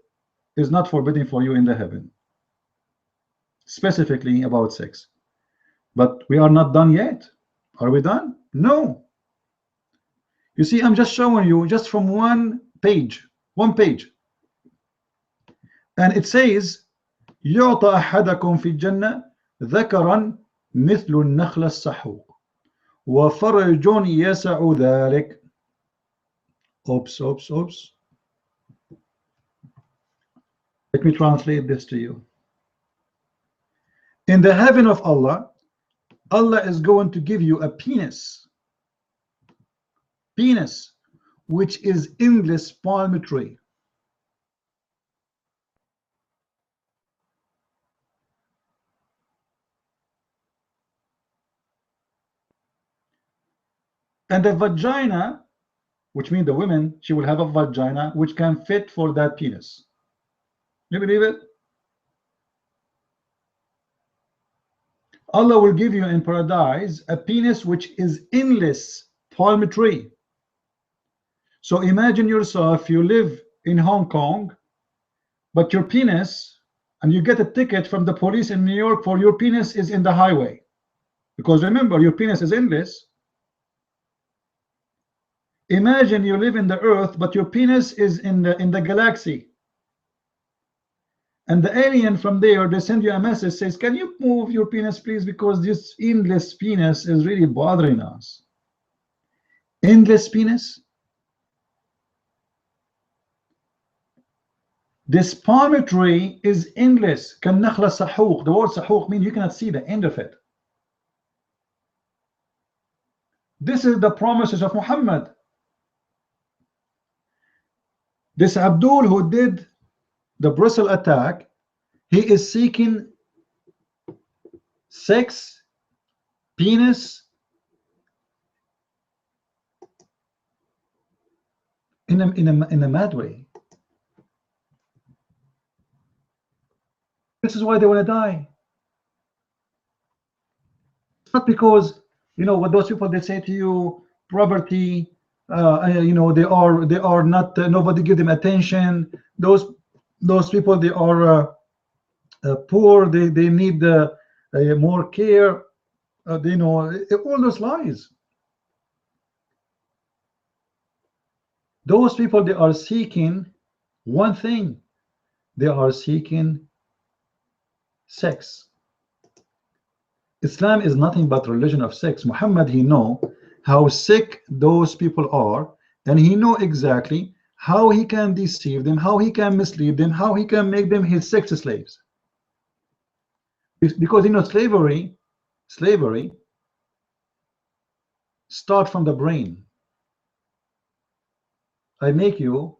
is not forbidden for you in the heaven, specifically about sex. But we are not done yet. Are we done? No. You see, I'm just showing you just from one page, and it says يعطى أحدكم في الجنة ذكرا مثل النخل السحوق وفرج يسع ذلك. Oops. Let me translate this to you. In the heaven of Allah, Allah is going to give you a penis, which is endless palm tree. And the vagina, which means the woman, she will have a vagina which can fit for that penis. You believe it? Allah will give you in paradise a penis which is endless palm tree. So imagine yourself, you live in Hong Kong, but your penis, and you get a ticket from the police in New York for your penis is in the highway. Because remember, your penis is endless. Imagine you live in the earth, but your penis is in the galaxy. And the alien from there, they send you a message, says, can you move your penis, please? Because this endless penis is really bothering us. Endless penis? This palm tree is endless. كالنخلة السحوق. The word سحوق means you cannot see the end of it. This is the promises of Muhammad. This Abdul who did the Brussels attack, he is seeking sex, penis, in a mad way. This is why they want to die. It's not because, you know, what those people, they say to you, poverty, you know, they are not, nobody give them attention. Those people, they are poor, they need more care, you know, all those lies. Those people, they are seeking one thing. They are seeking sex. Islam is nothing but religion of sex. Muhammad, he know how sick those people are, and he know exactly how he can deceive them, how he can mislead them, how he can make them his sex slaves. Because, you know, slavery start from the brain. I make you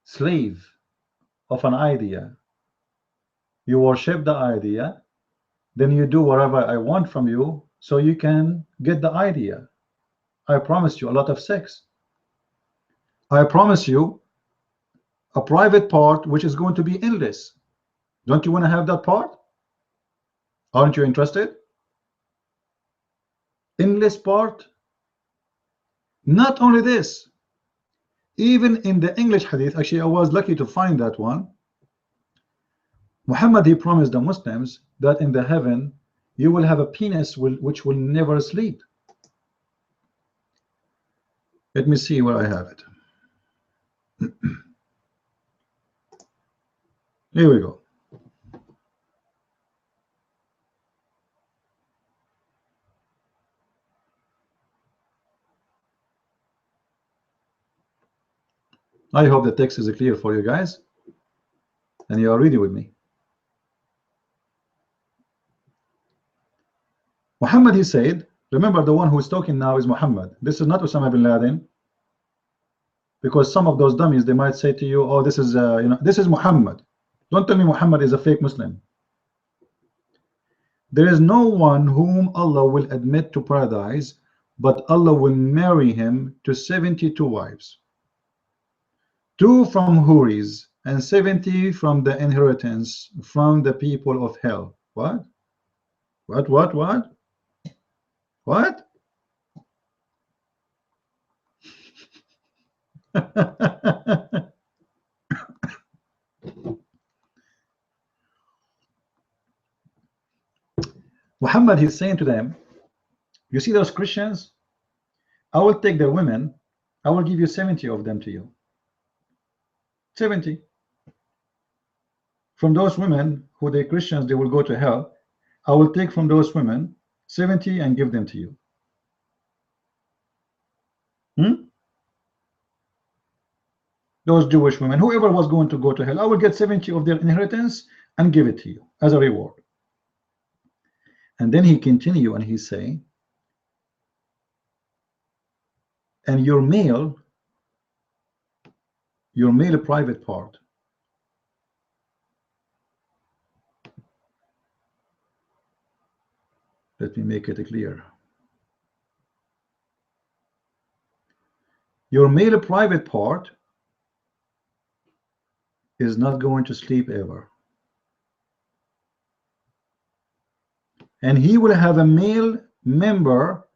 slave of an idea. You worship the idea, then you do whatever I want from you so you can get the idea. I promised you a lot of sex. I promise you a private part which is going to be endless. Don't you want to have that part? Aren't you interested? Endless part Not only this, even in the English hadith, actually I was lucky to find that one. Muhammad, he promised the Muslims that in the heaven you will have a penis which will never sleep. Let me see where I have it. Here we go. I hope the text is clear for you guys and you are ready with me. Muhammad, he said, remember the one who is talking now is Muhammad. This is not Osama bin Laden, because some of those dummies, they might say to you, oh, this is this is Muhammad. Don't tell me Muhammad is a fake Muslim. There is no one whom Allah will admit to paradise, but Allah will marry him to 72 wives, 2 from Houris and 70 from the inheritance from the people of hell. What? What? Muhammad, he's saying to them, you see those Christians, I will take their women, I will give you 70 of them to you. 70 from those women who they Christians, they will go to hell. I will take from those women 70 and give them to you. Those Jewish women, whoever was going to go to hell, I will get 70 of their inheritance and give it to you as a reward. And then he continue and he say, and your male private part, let me make it clear. Your male private part is not going to sleep ever. And he will have a male member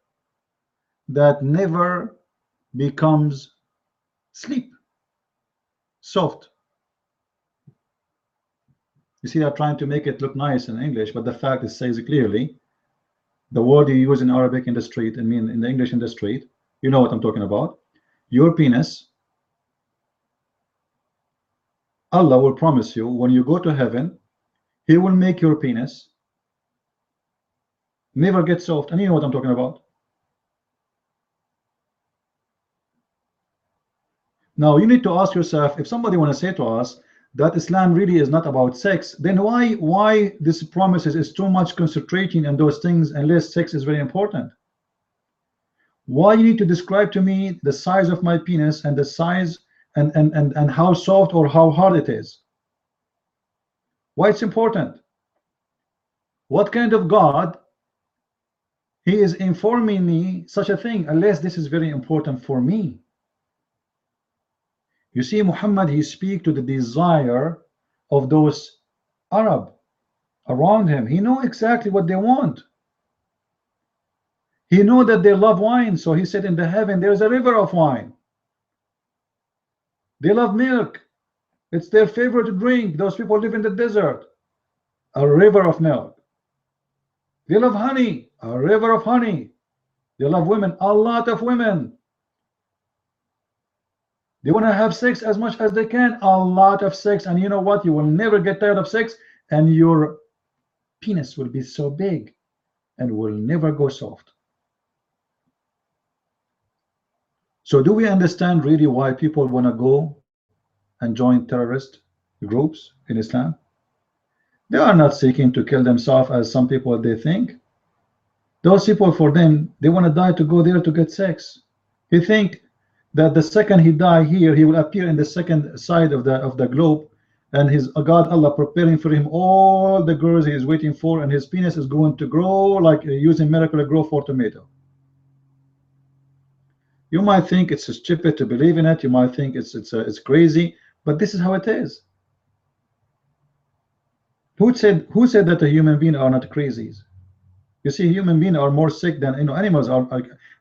that never becomes sleep, soft. You see, I'm trying to make it look nice in English, but the fact it says clearly, the word you use in Arabic in the street, and mean in the English in the street, you know what I'm talking about. Your penis, Allah will promise you when you go to heaven, he will make your penis never get soft. And you know what I'm talking about. Now you need to ask yourself, if somebody want to say to us that Islam really is not about sex, then why this promises is too much concentrating on those things unless sex is very important? Why you need to describe to me the size of my penis and the size and how soft or how hard it is? Why it's important? What kind of God he is informing me such a thing unless this is very important for me? You see, Muhammad, he speak to the desire of those Arab around him. He know exactly what they want. He know that they love wine, so he said in the heaven there is a river of wine. They love milk. It's their favorite drink. Those people live in the desert. A river of milk. They love honey. A river of honey. They love women. A lot of women. They want to have sex as much as they can. A lot of sex. And you know what? You will never get tired of sex. And your penis will be so big and will never go soft. So do we understand really why people want to go and join terrorist groups in Islam? They are not seeking to kill themselves as some people they think. Those people, for them, they want to die to go there to get sex. He think that the second he die here, he will appear in the second side of the globe, and his God Allah preparing for him all the girls he is waiting for, and his penis is going to grow like using miracle to grow for tomato. You might think it's stupid to believe in it. You might think it's crazy, but this is how it is. Who said that the human beings are not crazies? You see, human beings are more sick than, you know, animals are.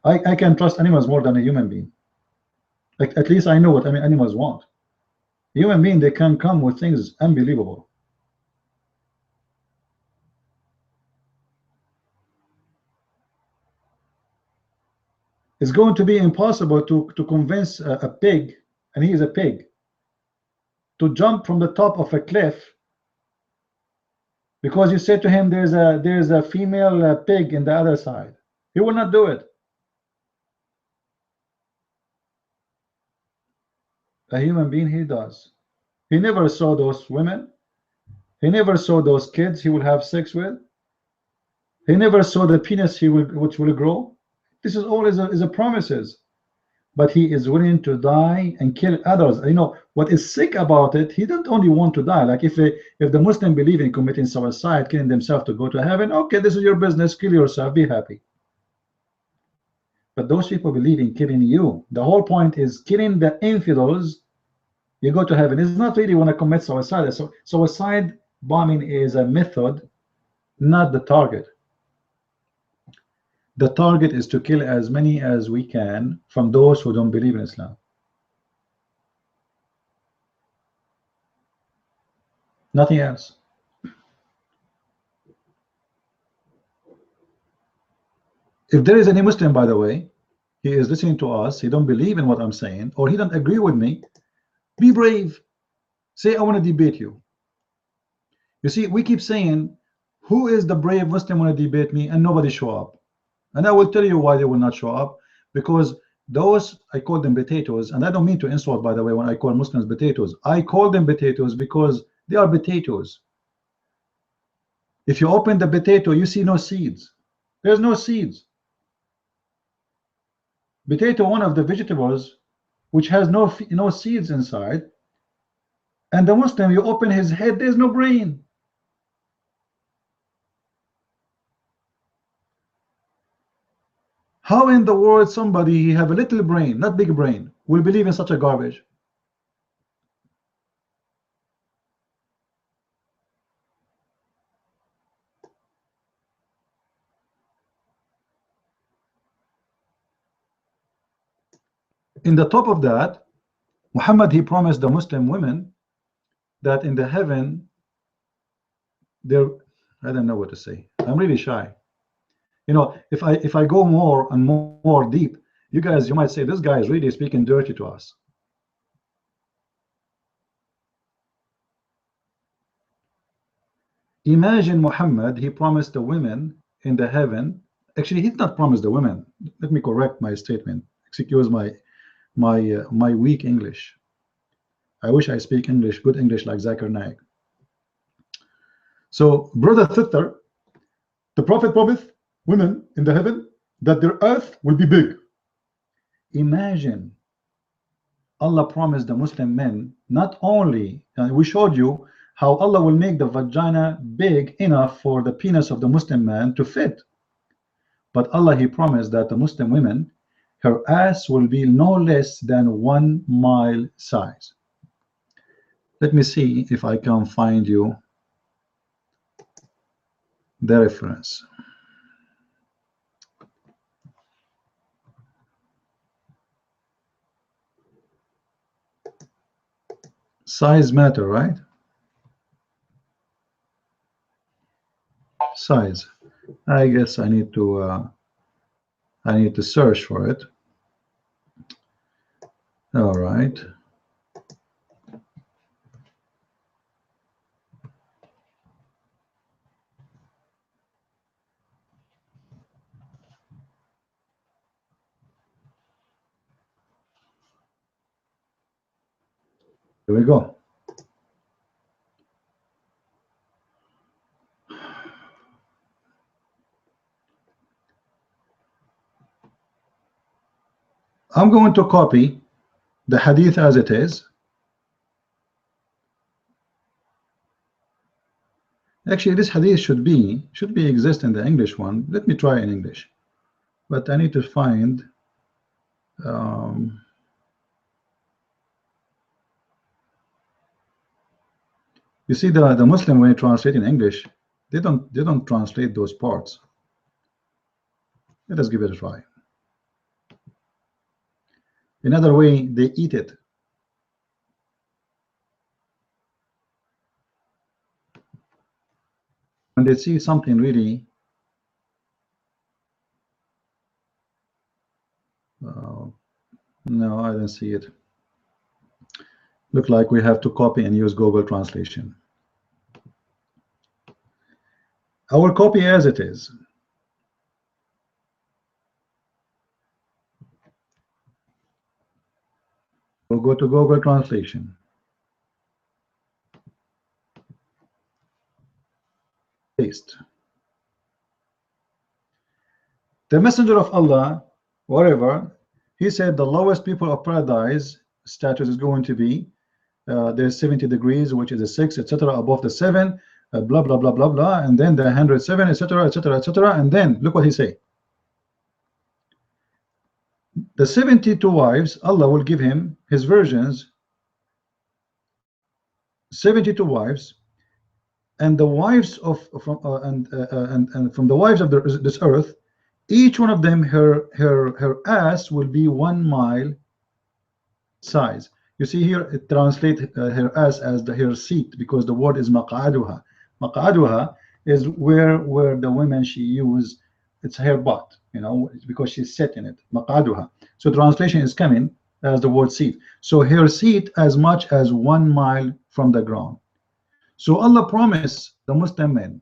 I can trust animals more than a human being. Like, at least I know what, I mean, animals want. Human being, they can come with things unbelievable. It's going to be impossible to convince a pig, and he is a pig, to jump from the top of a cliff because you said to him there's a female pig in the other side. He will not do it. A human being, he does. He never saw those women. He never saw those kids he will have sex with. He never saw the penis which will grow. This is all is a promises. But he is willing to die and kill others. You know what is sick about it? He don't only want to die. Like, if the Muslim believe in committing suicide, killing themselves to go to heaven, okay, this is your business. Kill yourself, be happy. But those people believe in killing you. The whole point is killing the infidels. You go to heaven. It's not really want to commit suicide. So suicide bombing is a method, not the target. The target is to kill as many as we can from those who don't believe in Islam. Nothing else. If there is any Muslim, by the way, he is listening to us, he don't believe in what I'm saying, or he don't agree with me, be brave. Say, I want to debate you. You see, we keep saying, who is the brave Muslim want to debate me, and nobody show up. And I will tell you why they will not show up. Because those, I call them potatoes, and I don't mean to insult, by the way, when I call Muslims potatoes. I call them potatoes because they are potatoes. If you open the potato, you see no seeds. There's no seeds. Potato, one of the vegetables which has no seeds inside. And the Muslim, you open his head, there's no brain. How in the world somebody have a little brain, not big brain, will believe in such a garbage? In the top of that, Muhammad, he promised the Muslim women that in the heaven, there, I don't know what to say. I'm really shy. You know, if I go more and more deep, you guys, you might say this guy is really speaking dirty to us. Imagine Muhammad, he promised the women in the heaven. Actually, he did not promise the women. Let me correct my statement. Excuse my weak English. I wish I speak English, good English, like Zakir Naik. So, brother Thittar, the Prophet promised women in the heaven that their earth will be big. Imagine Allah promised the Muslim men not only, and we showed you how Allah will make the vagina big enough for the penis of the Muslim man to fit. But Allah, he promised that the Muslim women, her ass will be no less than 1 mile size. Let me see if I can find you the reference. Size matter, right? Size. I guess I need to search for it. All right. Here we go. I'm going to copy the hadith as it is. Actually, this hadith should exist in the English one. Let me try in English, but I need to find. You see, the Muslim, when you translate in English, they don't translate those parts. Let us give it a try. Another way, they eat it. When they see something really no, I don't see it. Look like we have to copy and use Google Translation. I will copy as it is. We'll go to Google Translation. Paste. The messenger of Allah, whatever, he said the lowest people of paradise status is going to be there's 70 degrees, which is a 6, etc. Above the 7, blah blah blah blah blah, and then the 107, etc., etc., etc. And then look what he say. The 72 wives, Allah will give him his virgins, 72 wives, and the wives of and from the wives of this earth, each one of them, her ass will be 1 mile size. You see here it translates her ass as her seat, because the word is maq'aduha. Maq'aduha is where the women she use, it's her butt, you know, because she's set in it. Maq'aduha. So translation is coming as the word seat. So her seat as much as 1 mile from the ground. So Allah promised the Muslim men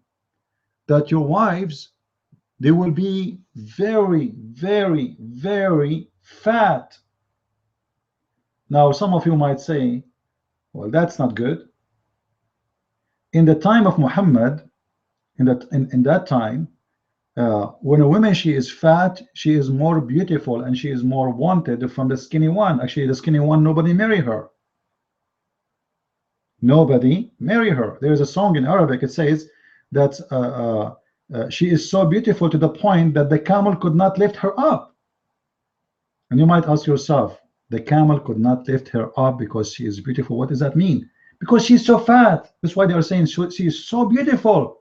that your wives, they will be very, very, very fat. Now, some of you might say, well, that's not good. In the time of Muhammad, in that time, when a woman she is fat, she is more beautiful and she is more wanted from the skinny one. Actually, the skinny one, nobody marry her. Nobody marry her. There is a song in Arabic. It says that she is so beautiful to the point that the camel could not lift her up. And you might ask yourself, the camel could not lift her up because she is beautiful. What does that mean? Because she's so fat. That's why they are saying she is so beautiful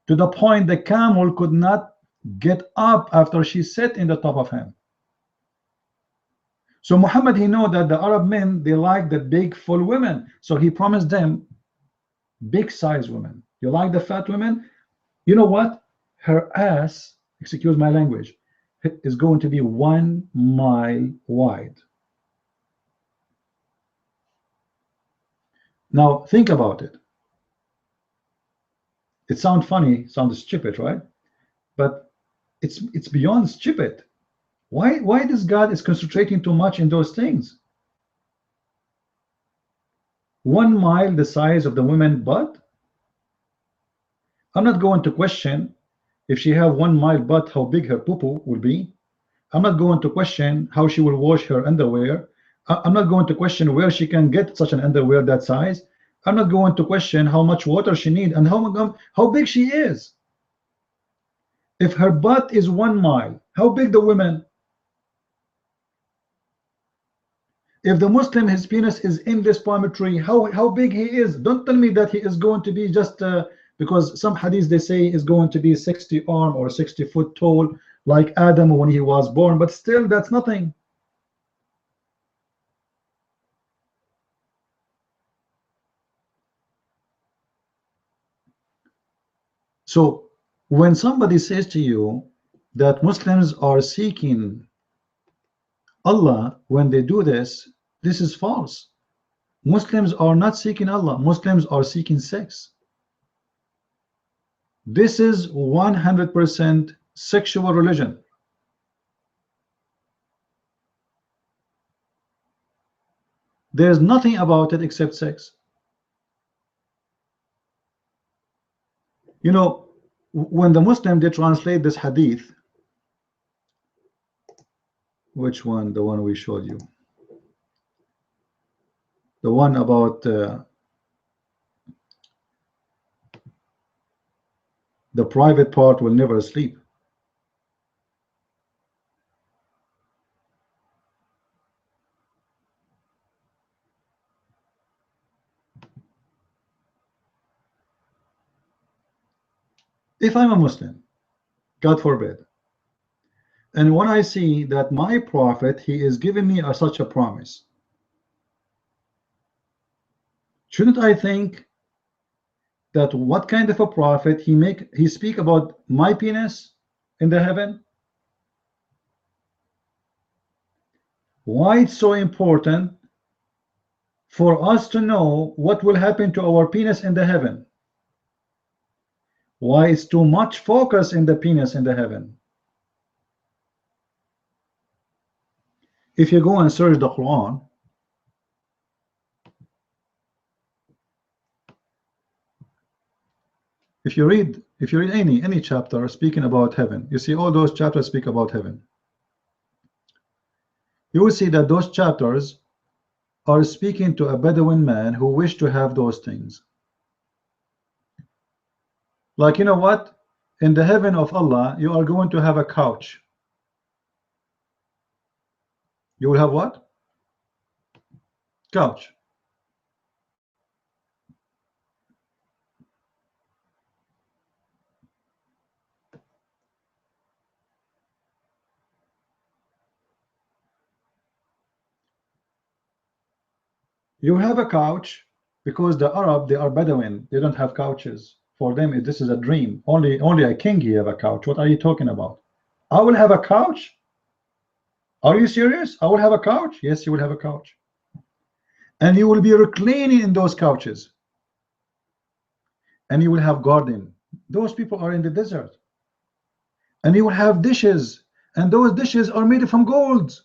to the point the camel could not get up after she sat in the top of him. So Muhammad, he know that the Arab men, they like the big full women, so he promised them big size women. You like the fat women? You know what? Her ass, excuse my language, is going to be 1 mile wide. Now think about it. It sounds funny, sounds stupid, right? But it's beyond stupid. Why this God is concentrating too much in those things? 1 mile the size of the woman butt? I'm not going to question if she have 1 mile butt how big her poo-poo will be. I'm not going to question how she will wash her underwear. I'm not going to question where she can get such an underwear that size. I'm not going to question how much water she need and how big she is. If her butt is 1 mile, how big the women? If the Muslim, his penis is in this palm tree, how big he is? Don't tell me that he is going to be just because some hadiths they say is going to be 60 arm or 60 foot tall like Adam when he was born, but still that's nothing. So when somebody says to you that Muslims are seeking Allah when they do this, this is false. Muslims are not seeking Allah. Muslims are seeking sex. This is 100% sexual religion. There's nothing about it except sex. You know, when the Muslim they translate this hadith, which one? The one we showed you, the one about the private part will never sleep. If I'm a Muslim, God forbid, And when I see that my prophet, he is giving me such a promise, shouldn't I think that what kind of a prophet he speak about my penis in the heaven? Why it's so important for us to know what will happen to our penis in the heaven? Why is too much focus in the penis in the heaven? If you go and search the Quran, if you read any chapter speaking about heaven, you see all those chapters speak about heaven. You will see that those chapters are speaking to a Bedouin man who wished to have those things. Like, you know what? In the heaven of Allah, you are going to have a couch. You will have what? Couch. You have a couch because the Arab, they are Bedouin. They don't have couches. For them, this is a dream. Only a king he have a couch. What are you talking about? I will have a couch? Are you serious? I will have a couch? Yes, you will have a couch. And you will be reclining in those couches. And you will have garden. Those people are in the desert. And you will have dishes. And those dishes are made from gold.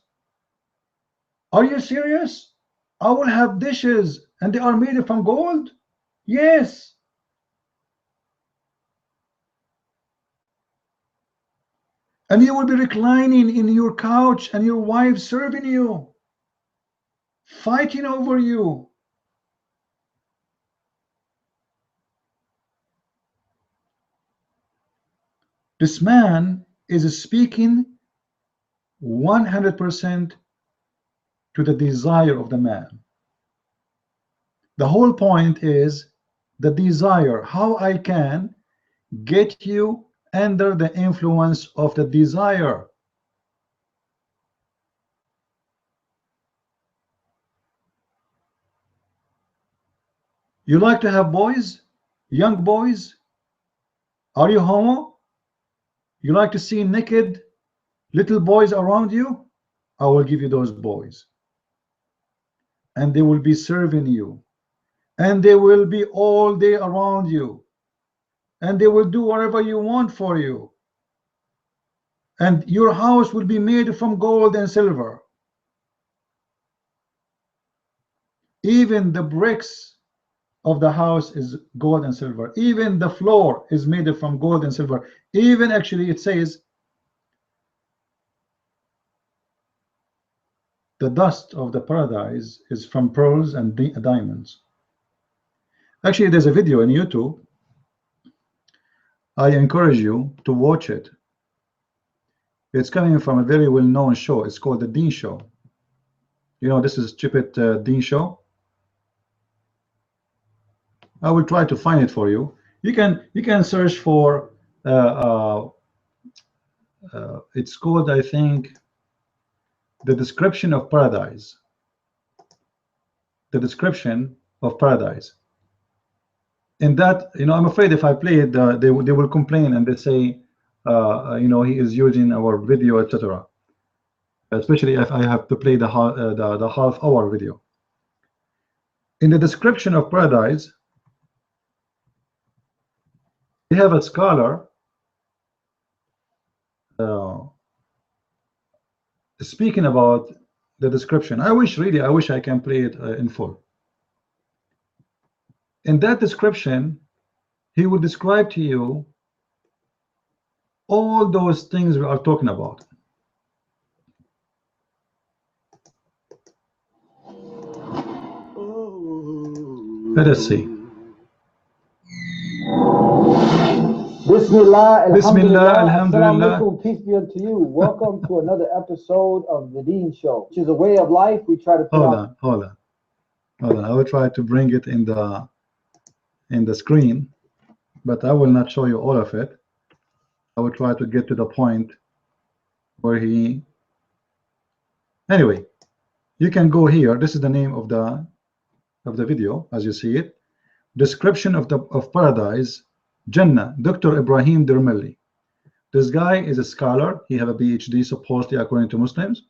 Are you serious? I will have dishes and they are made from gold? Yes. And you will be reclining in your couch and your wife serving you, fighting over you. This man is speaking 100% to the desire of the man. The whole point is the desire, how I can get you under the influence of the desire. You like to have boys, young boys? Are you homo? You like to see naked little boys around you? I will give you those boys. And they will be serving you. And they will be all day around you. And they will do whatever you want for you. And your house will be made from gold and silver. Even the bricks of the house is gold and silver. Even the floor is made from gold and silver. Even actually it says the dust of the paradise is from pearls and diamonds. Actually, there's a video on YouTube. I encourage you to watch it. It's coming from a very well-known show. It's called the Dean Show. You know, this is stupid Dean Show. I will try to find it for you. You can search for it's called, I think, the description of paradise. The description of paradise. In that, you know, I'm afraid if I play it, they will complain and they say, you know, he is using our video, etc. Especially if I have to play the half-hour video. In the description of paradise, we have a scholar speaking about the description. I wish I can play it in full. In that description, he will describe to you all those things we are talking about. Let us see. Bismillah, Bismillah, alhamdulillah. Assalamu alaikum, peace be unto you. Welcome to another episode of the Deen Show, which is a way of life. We try to put Hold on. I will try to bring it in the screen, but I will not show you all of it. I will try to get to the point where he, anyway, you can go here. This is the name of the video as you see it. Description of paradise, Jannah, Dr. Ibrahim Dermelli. This guy is a scholar. He have a PhD supposedly according to Muslims.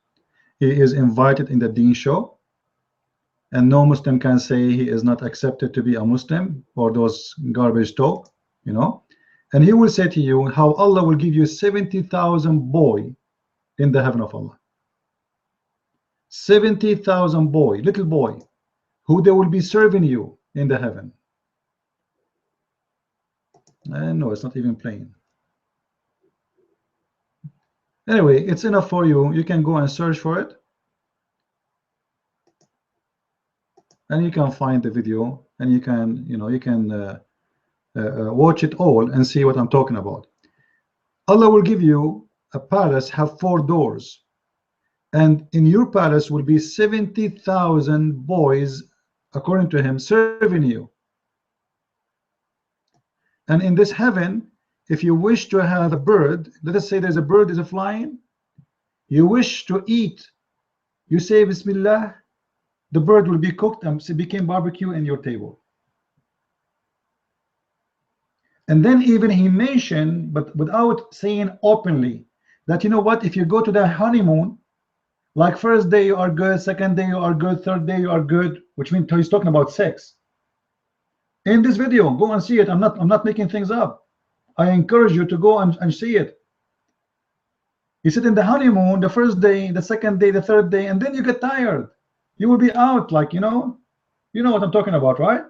He is invited in the Deen show, and no Muslim can say he is not accepted to be a Muslim or those garbage talk, you know. And he will say to you how Allah will give you 70,000 boy in the heaven of Allah. 70,000 boy, little boy, who they will be serving you in the heaven. No, it's not even playing. Anyway, it's enough for you. You can go and search for it, and you can find the video, and you can, you can watch it all and see what I'm talking about. Allah will give you a palace, have 4 doors, and in your palace will be 70,000 boys, according to him, serving you. And in this heaven, if you wish to have a bird, let us say there's a bird is flying, you wish to eat, you say Bismillah, the bird will be cooked and became barbecue in your table. And then even he mentioned, but without saying openly, that you know what, if you go to the honeymoon, like first day you are good, second day you are good, third day you are good, which means he's talking about sex. In this video, go and see it. I'm not making things up. I encourage you to go and see it. You sit in the honeymoon, the first day, the second day, the third day, and then you get tired. You will be out, like, you know what I'm talking about, right?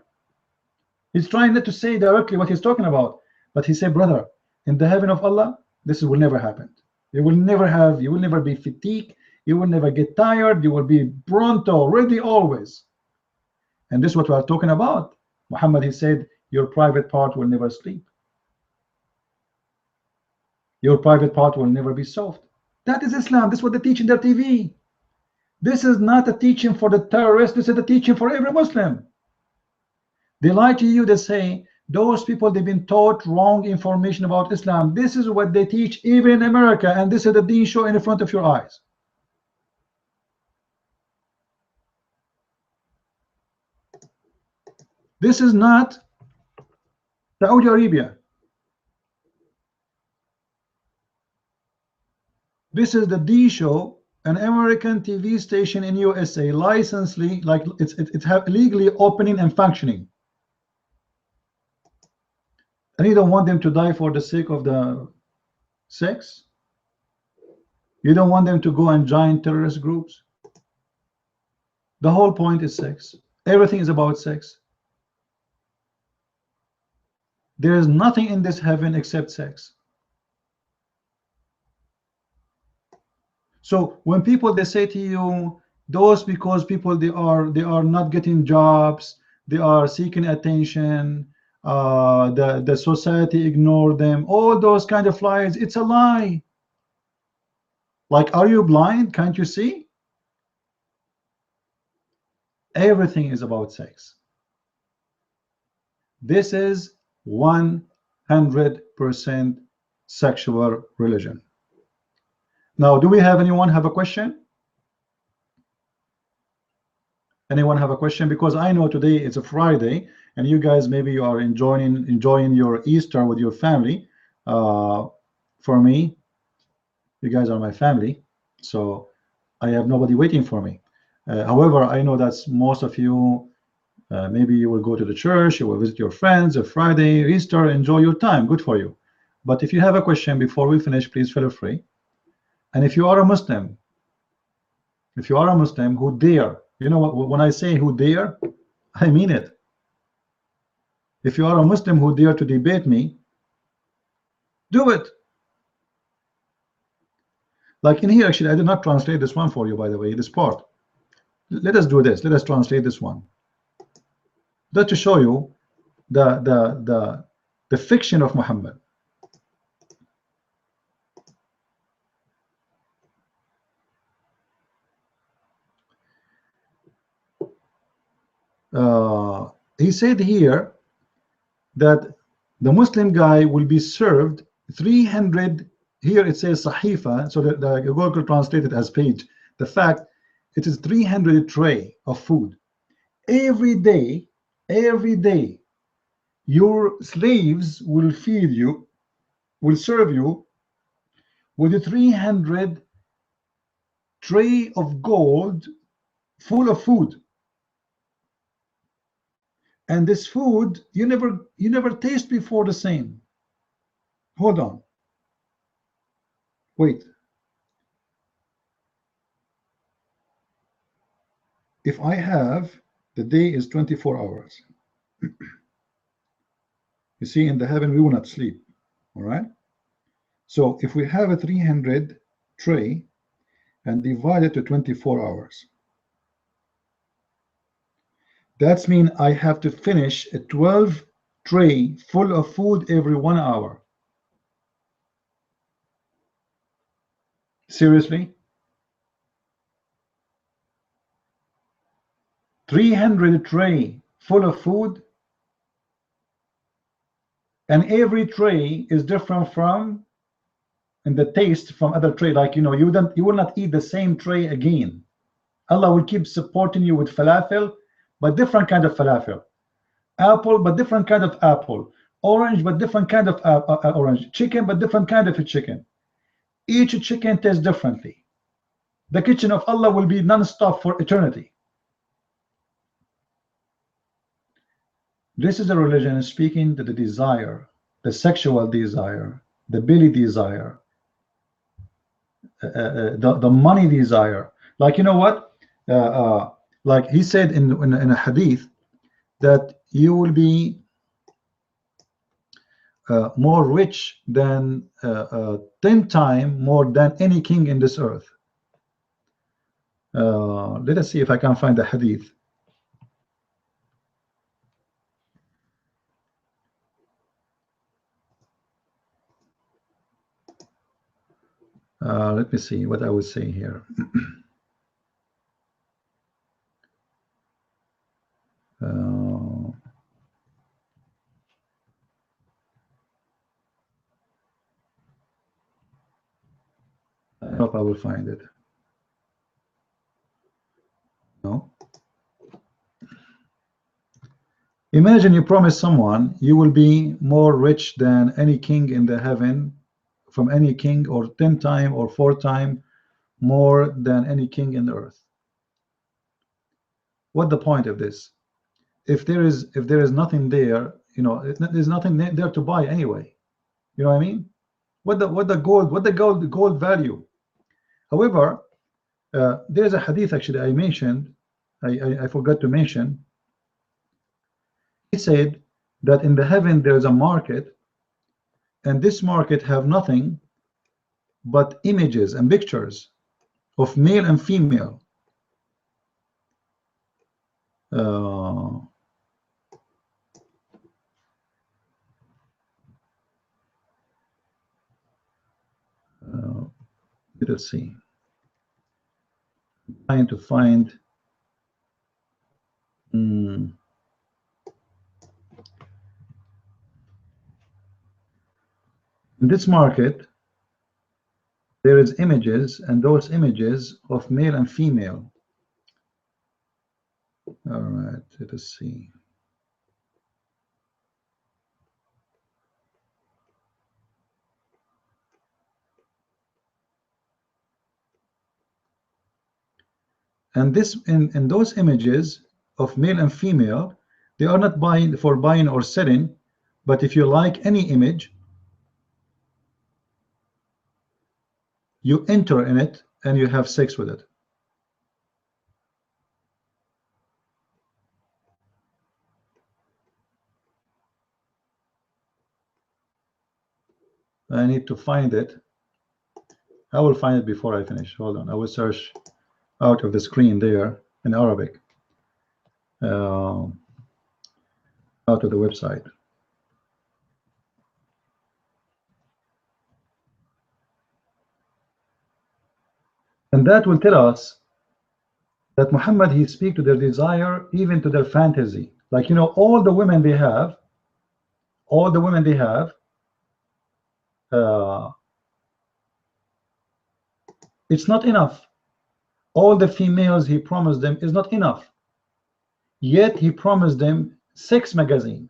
He's trying not to say directly what he's talking about, but he said, brother, in the heaven of Allah, this will never happen. You will never be fatigued, you will never get tired, you will be pronto, ready always. And this is what we are talking about. Muhammad, he said, your private part will never sleep. Your private part will never be soft. That is Islam. This is what they teach in their TV. This is not a teaching for the terrorists. This is a teaching for every Muslim. They lie to you. They say those people, they've been taught wrong information about Islam. This is what they teach even in America, and this is the Deen show in front of your eyes. This is not Saudi Arabia. This is the Deen show, an American TV station in USA, licensed, like it's have legally opening and functioning. And you don't want them to die for the sake of the sex. You don't want them to go and join terrorist groups. The whole point is sex. Everything is about sex. There is nothing in this heaven except sex. So when people, they say to you, those, because people, they are not getting jobs, they are seeking attention, the society ignore them, all those kind of lies, it's a lie. Like, are you blind? Can't you see? Everything is about sex. This is 100% sexual religion. Now, do we have anyone have a question? Anyone have a question? Because I know today it's a Friday, and you guys, maybe you are enjoying your Easter with your family. For me, you guys are my family, so I have nobody waiting for me. However, I know that most of you, maybe you will go to the church, you will visit your friends, a Friday, Easter, enjoy your time, good for you. But if you have a question before we finish, please feel free. And if you are a Muslim, who dare, you know what, when I say who dare, I mean it. If you are a Muslim who dare to debate me, do it. Like in here, actually, I did not translate this one for you, by the way, this part. Let us do this. Let us translate this one. Just to show you the fiction of Muhammad. He said here that the Muslim guy will be served 300. here it says sahifa, so the Google translated as page. The fact, it is 300 tray of food. Every day, your slaves will feed you, will serve you with a 300 tray of gold full of food. And this food you never taste before the same. Hold on. Wait. If I have, the day is 24 hours. You see, in the heaven we will not sleep. All right. So if we have a 300 tray and divide it to 24 hours, that's mean I have to finish a 12 tray full of food every 1 hour. Seriously? 300 tray full of food, and every tray is different from, and the taste from other tray. Like, you know, you will not eat the same tray again. Allah will keep supporting you with falafel, but different kind of falafel. Apple, but different kind of apple. Orange, but different kind of orange. Chicken, but different kind of a chicken. Each chicken tastes differently. The kitchen of Allah will be non-stop for eternity. This is a religion speaking to the desire, the sexual desire, the belly desire, the money desire. Like, you know what? Like he said in a hadith that you will be more rich than 10 times more than any king in this earth. Let us see if I can find the hadith. Let me see what I would say here. I hope I will find it. No. Imagine you promise someone you will be more rich than any king in the heaven, from any king, or 10 times or 4 times more than any king in the earth. What the point of this? If there is nothing there, you know, there's nothing there to buy anyway. You know what I mean? What the gold value? However, there's a hadith actually I mentioned. I forgot to mention. He said that in the heaven there is a market, and this market have nothing but images and pictures of male and female. Let's see. I'm trying to find. In this market, there is images, and those images of male and female. All right, let us see. And this in those images of male and female, they are not buying or selling, but if you like any image, you enter in it and you have sex with it. I need to find it. I will find it before I finish. Hold on, I will search out of the screen there in Arabic, out of the website. And that will tell us that Muhammad, he speaks to their desire, even to their fantasy. Like, you know, all the women they have, It's not enough. All the females he promised them is not enough. Yet he promised them sex magazine.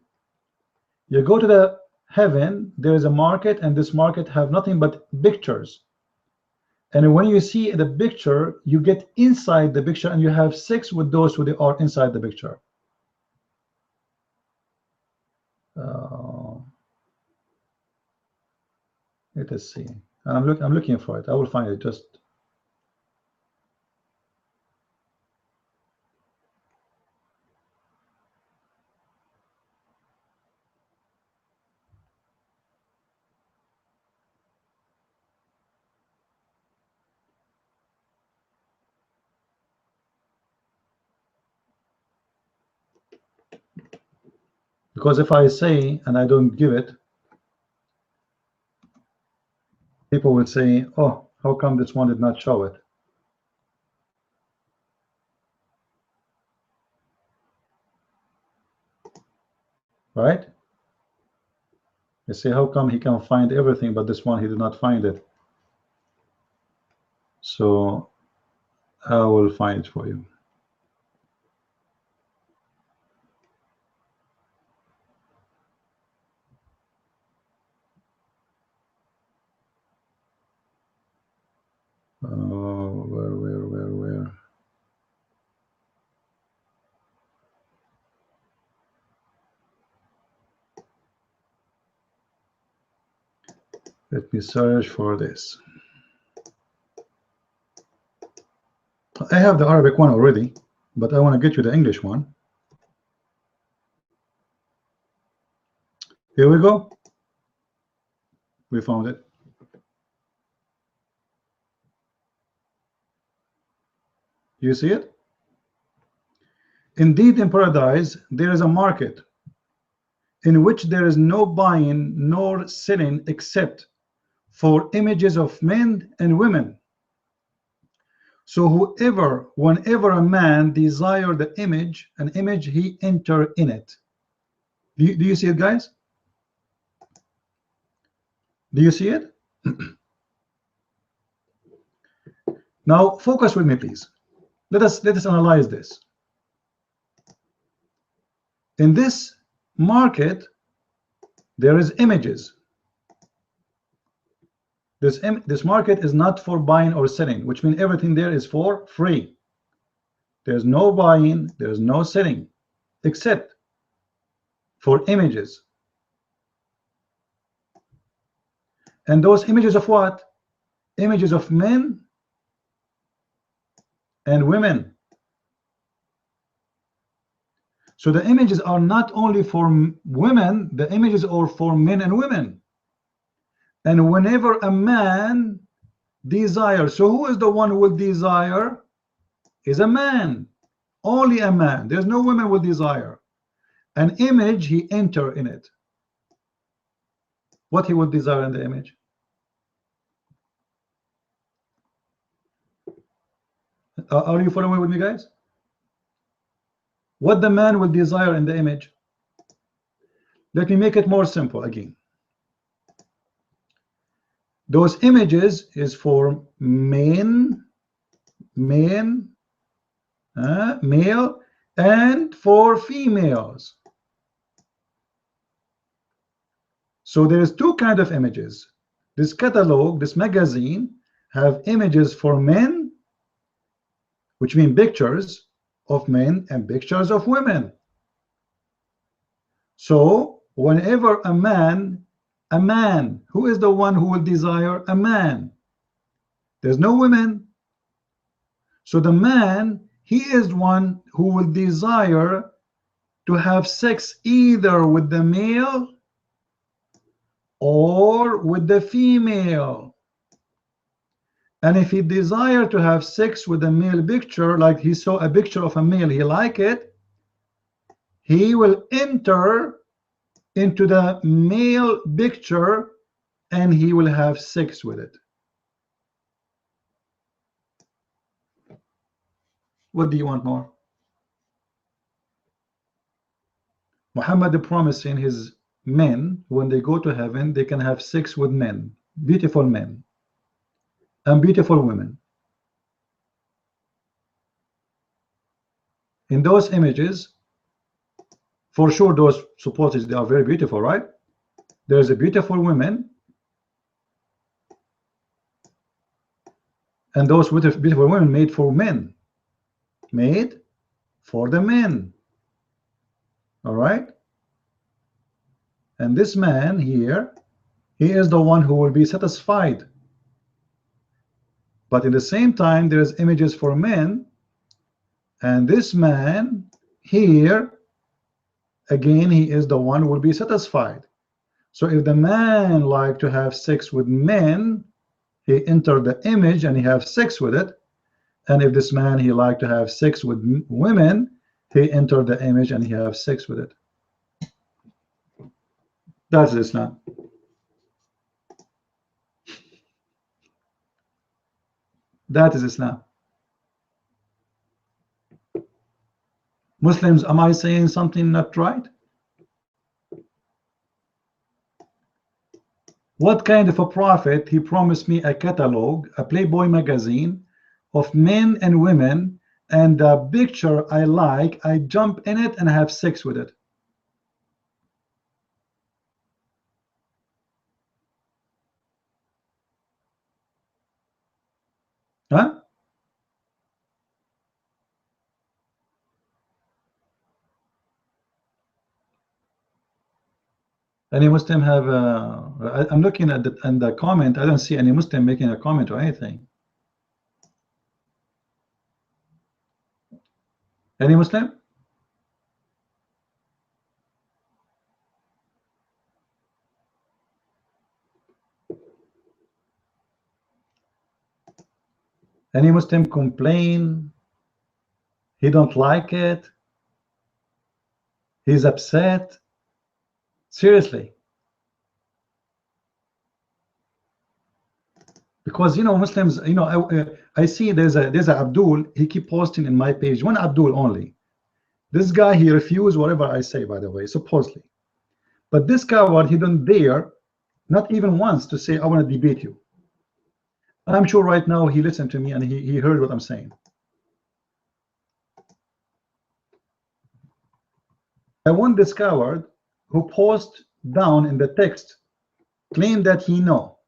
You go to the heaven, there is a market, and this market have nothing but pictures. And when you see the picture, you get inside the picture and you have sex with those who they are inside the picture. Let us see. I'm looking for it. I will find it. Just because if I say and I don't give it, people will say, oh, how come this one did not show it? Right? They say, how come he can find everything, but this one he did not find it? So I will find it for you. Where? Let me search for this. I have the Arabic one already, but I want to get you the English one. Here we go. We found it. You see it? Indeed, in paradise, there is a market in which there is no buying nor selling except for images of men and women. So whenever a man desire the image, an image, he enter in it. Do you see it, guys? Do you see it? Now focus with me, please. Let us analyze this. In this market, there is images. This market is not for buying or selling, which means everything there is for free. There's no buying, there's no selling, except for images. And those images of what? Images of men and women. So the images are not only for women, the images are for men and women. And whenever a man desires, so who is the one who will desire? Is a man. Only a man. There's no women will desire. An image, he enter in it. What he would desire in the image? Are you following with me, guys? What the man will desire in the image? Let me make it more simple again. Those images is for male, and for females. So there is two kinds of images. This catalog, this magazine, have images for men, which mean pictures of men and pictures of women. So whenever a man, who is the one who will desire? A man. There's no women. So the man, he is one who will desire to have sex either with the male or with the female. And if he desire to have sex with a male picture, like he saw a picture of a male, he like it, he will enter into the male picture and he will have sex with it. What do you want more? Muhammad promising his men, when they go to heaven, they can have sex with men, beautiful men and beautiful women. In those images, for sure, those supporters, they are very beautiful, right? There's a beautiful women, and those beautiful women made for men, made for the men. All right. And this man here, he is the one who will be satisfied. But in the same time, there's images for men, and this man here, again, he is the one who will be satisfied. So if the man like to have sex with men, he enter the image and he have sex with it. And if this man, he like to have sex with women, he enter the image and he have sex with it. That's Islam. That is Islam. Muslims, am I saying something not right? What kind of a prophet? He promised me a catalog, a Playboy magazine of men and women, and the picture I like, I jump in it and have sex with it. Huh? Any Muslim have I'm looking at the comment. I don't see any Muslim making a comment or anything. Any Muslim? Any Muslim complain? He don't like it. He's upset. Seriously. Because Muslims, I see there's a Abdul. He keep posting in my page. One Abdul only. This guy, he refused whatever I say, by the way, supposedly. But this coward, he don't dare, not even once, to say I want to debate you. I'm sure right now he listened to me and he heard what I'm saying. I want this coward who post down in the text, claim that he know,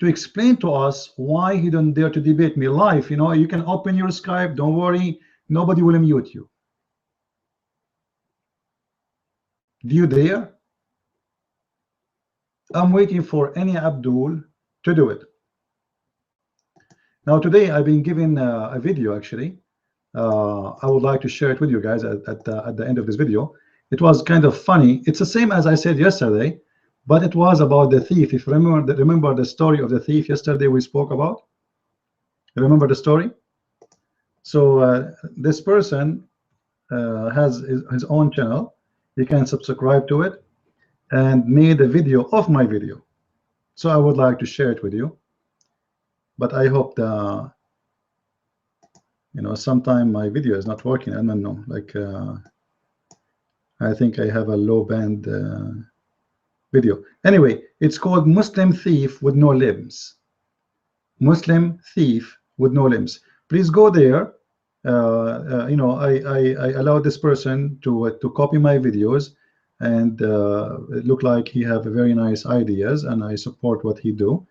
to explain to us why he don't dare to debate me live. You can open your Skype, don't worry, nobody will mute you. Do you dare? I'm waiting for any Abdul to do it. Now today I've been given a video actually. I would like to share it with you guys at the end of this video. It was kind of funny. It's the same as I said yesterday, but it was about the thief. If you remember the story of the thief yesterday we spoke about. Remember the story? So this person has his own channel. You can subscribe to it, and made a video of my video. So I would like to share it with you. But I hope the sometime my video is not working. I don't know. Like I think I have a low band video. Anyway, it's called Muslim Thief with No Limbs. Muslim Thief with No Limbs. Please go there. I allowed this person to copy my videos, and it looked like he have very nice ideas, and I support what he do.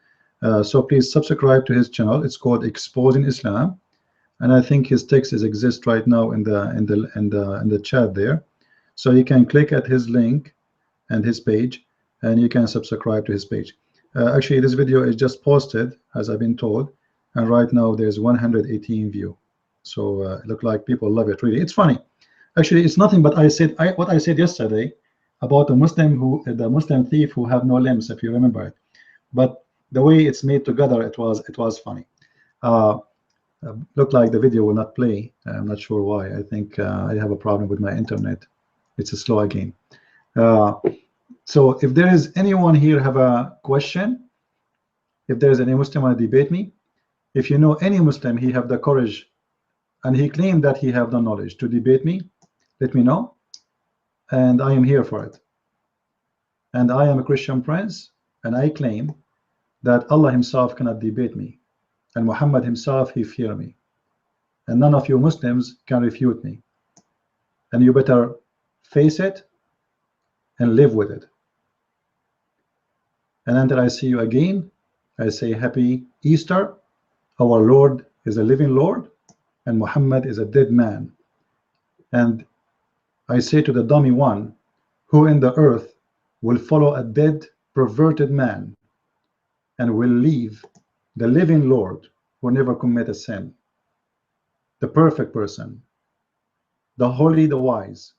So please subscribe to his channel. It's called Exposing Islam, and I think his text exists right now in the chat there. So you can click at his link and his page, and you can subscribe to his page. Actually, this video is just posted, as I've been told, and right now there's 118 view. So it look like people love it. Really, it's funny. Actually, it's nothing but what I said yesterday about the Muslim thief who have no limbs, if you remember it. But the way it's made together, it was funny. Looked like the video will not play. I'm not sure why. I think I have a problem with my internet. It's a slow again. So if there is anyone here have a question, if there is any Muslim want to debate me, if you know any Muslim, he have the courage and he claimed that he have the knowledge to debate me, let me know, and I am here for it. And I am a Christian prince, and I claim that Allah himself cannot debate me, and Muhammad himself, he fear me. and none of you Muslims can refute me. And you better face it and live with it. And until I see you again, I say happy Easter. Our Lord is a living Lord, and Muhammad is a dead man. And I say to the dummy one, who in the earth will follow a dead, perverted man and will leave the living Lord who never commit a sin, the perfect person, the holy, the wise,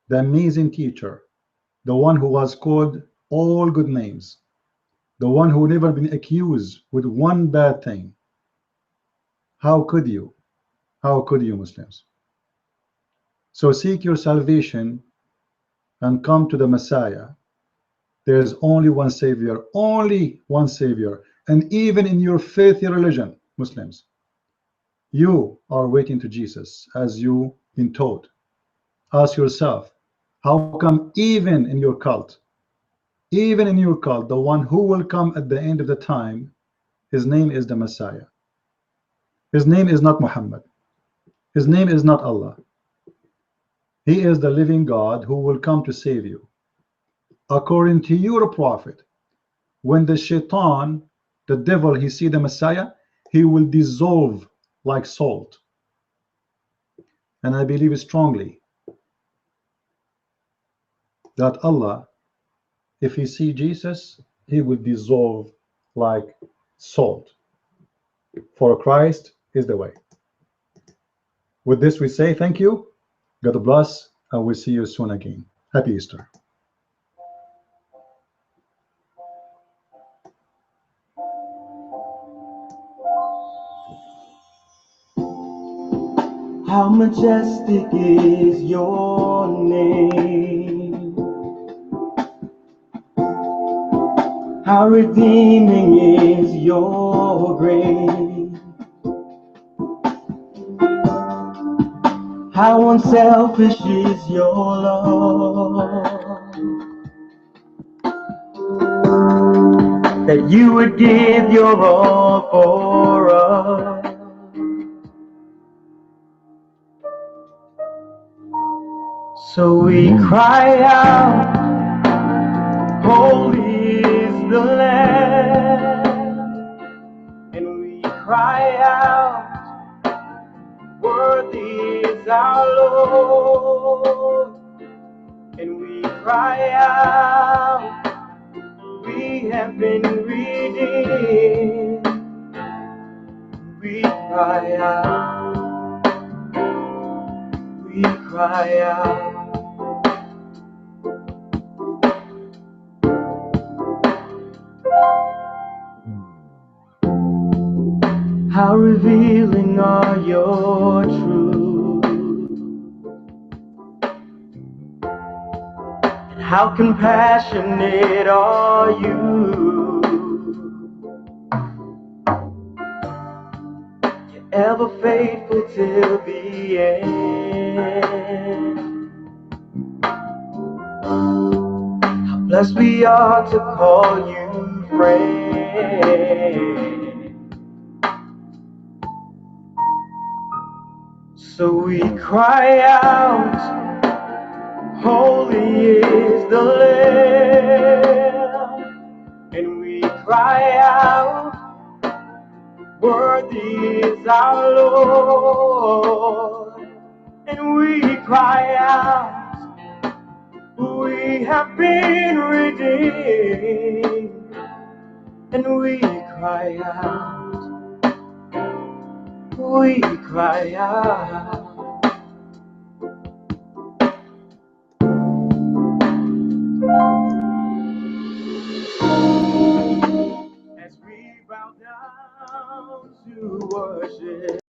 the amazing teacher, the one who was called all good names, the one who never been accused with one bad thing. How could you? How could you, Muslims? So seek your salvation and come to the Messiah. There is only one Savior, only one Savior. And even in your faithy religion, Muslims, you are waiting to Jesus as you've been taught. Ask yourself, how come even in your cult, the one who will come at the end of the time, his name is the Messiah. His name is not Muhammad. His name is not Allah. He is the living God who will come to save you. According to your prophet, when the shaitan, the devil, he see the Messiah, he will dissolve like salt. And I believe strongly that Allah, if he see Jesus, he will dissolve like salt. For Christ is the way. With this we say thank you, God bless, and we'll see you soon again. Happy Easter. How majestic is your name. How redeeming is your grace. How unselfish is your love. That you would give your all for us. So we cry out, holy is the Lamb. And we cry out, worthy is our Lord. And we cry out, we have been redeemed. We cry out, we cry out. How revealing are your truths, and how compassionate are you. You're ever faithful till the end. How blessed we are to call you friend. So we cry out, holy is the Lamb. And we cry out, worthy is our Lord. And we cry out, we have been redeemed. And we cry out, we cry out. As we bow down to worship.